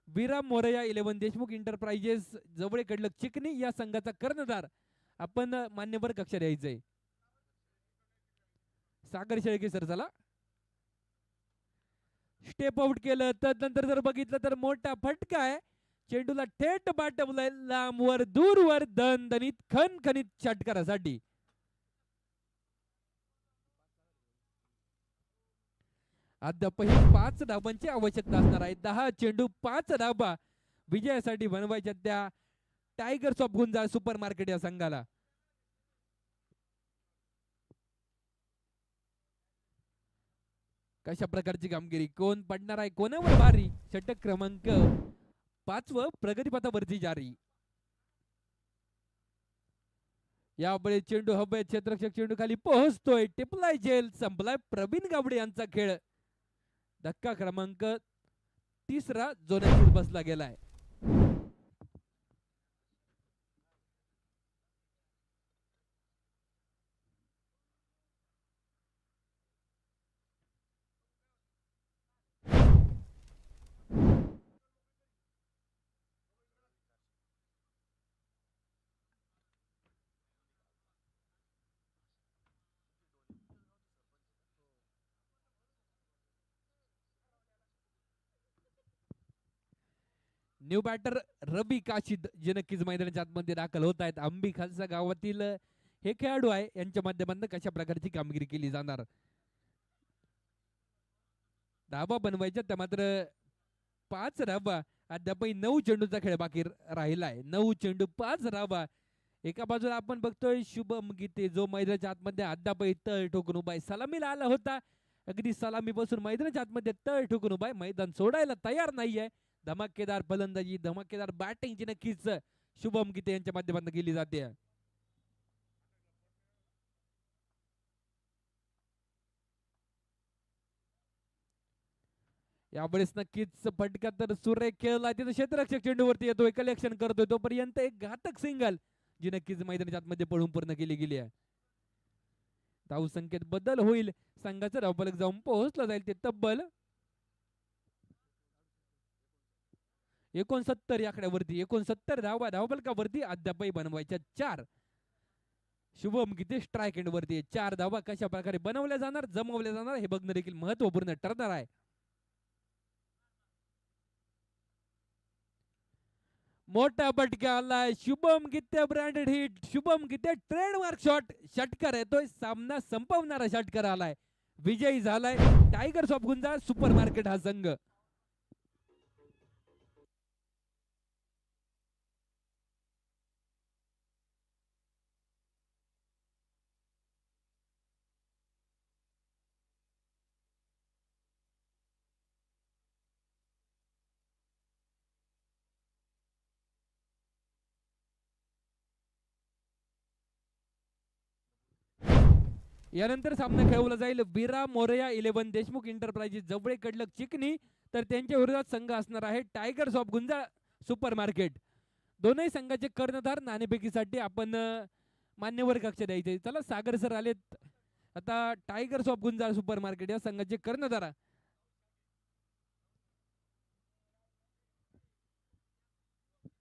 वीरा मोरया 11 देशमुख इंटरप्राइजेस जवळ कडलक चिकनी या संघाचा कर्णधार आपण मान्यवर कक्ष द्यायचे. सागर शेळके सर चला. स्टेप आउट केलं. त्यानंतर जर बघितलं तर मोठा फटका आहे. चेंडूला थेट पाठवलंय लांबवर दूरवर दणदणीत खणखणीत षटकारासाठी. अद्यापही 5 धाबांची आवश्यकता असणार आहे. 10 चेंडू 5 धाबा विजयासाठी बनवायच्या त्या tigers of Gunjal super market या संघाला. कशा प्रकारची कामगिरी, कोण पडणार आहे कोणावर भारी. षटक क्रमांक 5 प्रगतीपथावरती जारी. यावेळी चेंडू हवेत, क्षेत्ररक्षक चेंडू खाली पोहोचतोय. टिपलाय जेल, संपलाय प्रवीण गावडे यांचा खेळ. धक्का क्रमांक 3 जो नक्कीच बसला गेलाय. न्यू बॅटर रवी काशिद जे नक्कीच मैदानाच्या आतमध्ये दाखल होत आहेत. आंबी खालसा गावातील हे खेळाडू आहे. यांच्या माध्यमातून कशा प्रकारची कामगिरी केली जाणार. धाबा बनवायच्या त्या मात्र 5 धाबा. अद्यापही 9 चेंडूचा खेळ बाकी राहिलाय. 9 चेंडू 5 धाबा. एका बाजूला आपण बघतोय शुभम गीते जो मैदानाच्या आतमध्ये अद्यापही तळ ठोकून उभा आहे. सलामीला आला होता, अगदी सलामी बसून मैदानाच्या आतमध्ये तळ ठोकून उभा आहे. मैदान सोडायला तयार नाहीये. धमाकेदार फलंदाजी, धमाकेदार बॅटिंगची नक्कीच शुभम गीते यांच्या माध्यमातून केली जाते. यावेळेस नक्कीच फटका तर सुरेख खेळला. तिथं क्षेत्ररक्षक चेंडूवरती येतोय, कलेक्शन करतोय. तोपर्यंत एक घातक सिंगल जी नक्कीच मैदानाच्या आतमध्ये पळून पूर्ण केली गेली आहे. धाव संख्येत बदल होईल. संघाचं धावफलक जाऊन पोहोचलं जाईल ते तब्बल 69 या आकड्यावरती. 69 धावा धावफलकावरती अद्यापही बनवायच्या 4. शुभम गीते स्ट्राईक एंड वरती 4 धावा कशा प्रकारे बनवल्या जाणार, जमवल्या जाणार हे बघणं देखील महत्वपूर्ण ठरणार आहे. मोठा फटका आलाय. शुभम गीते ब्रँडेड हिट, शुभम गीते ट्रेडमार्क शॉट. षटकार येतोय, सामना संपवणारा षटकार आलाय. विजयी झालाय tigers of Gunjal super market हा संघ. यानंतर सामना खेळवला जाईल विरा मोरया 11 देशमुख इंटरप्राइजेस जवळ कडलक चिकनी. तर त्यांच्या विरोधात संघ असणार आहे tigers of Gunjal super market. दोनही संघाचे कर्णधार नाणेफेकीसाठी आपण मान्यवर कक्ष द्यायचे. चला सागर सर आलेत आता. Tigers of Gunjal super market या संघाचे कर्णधार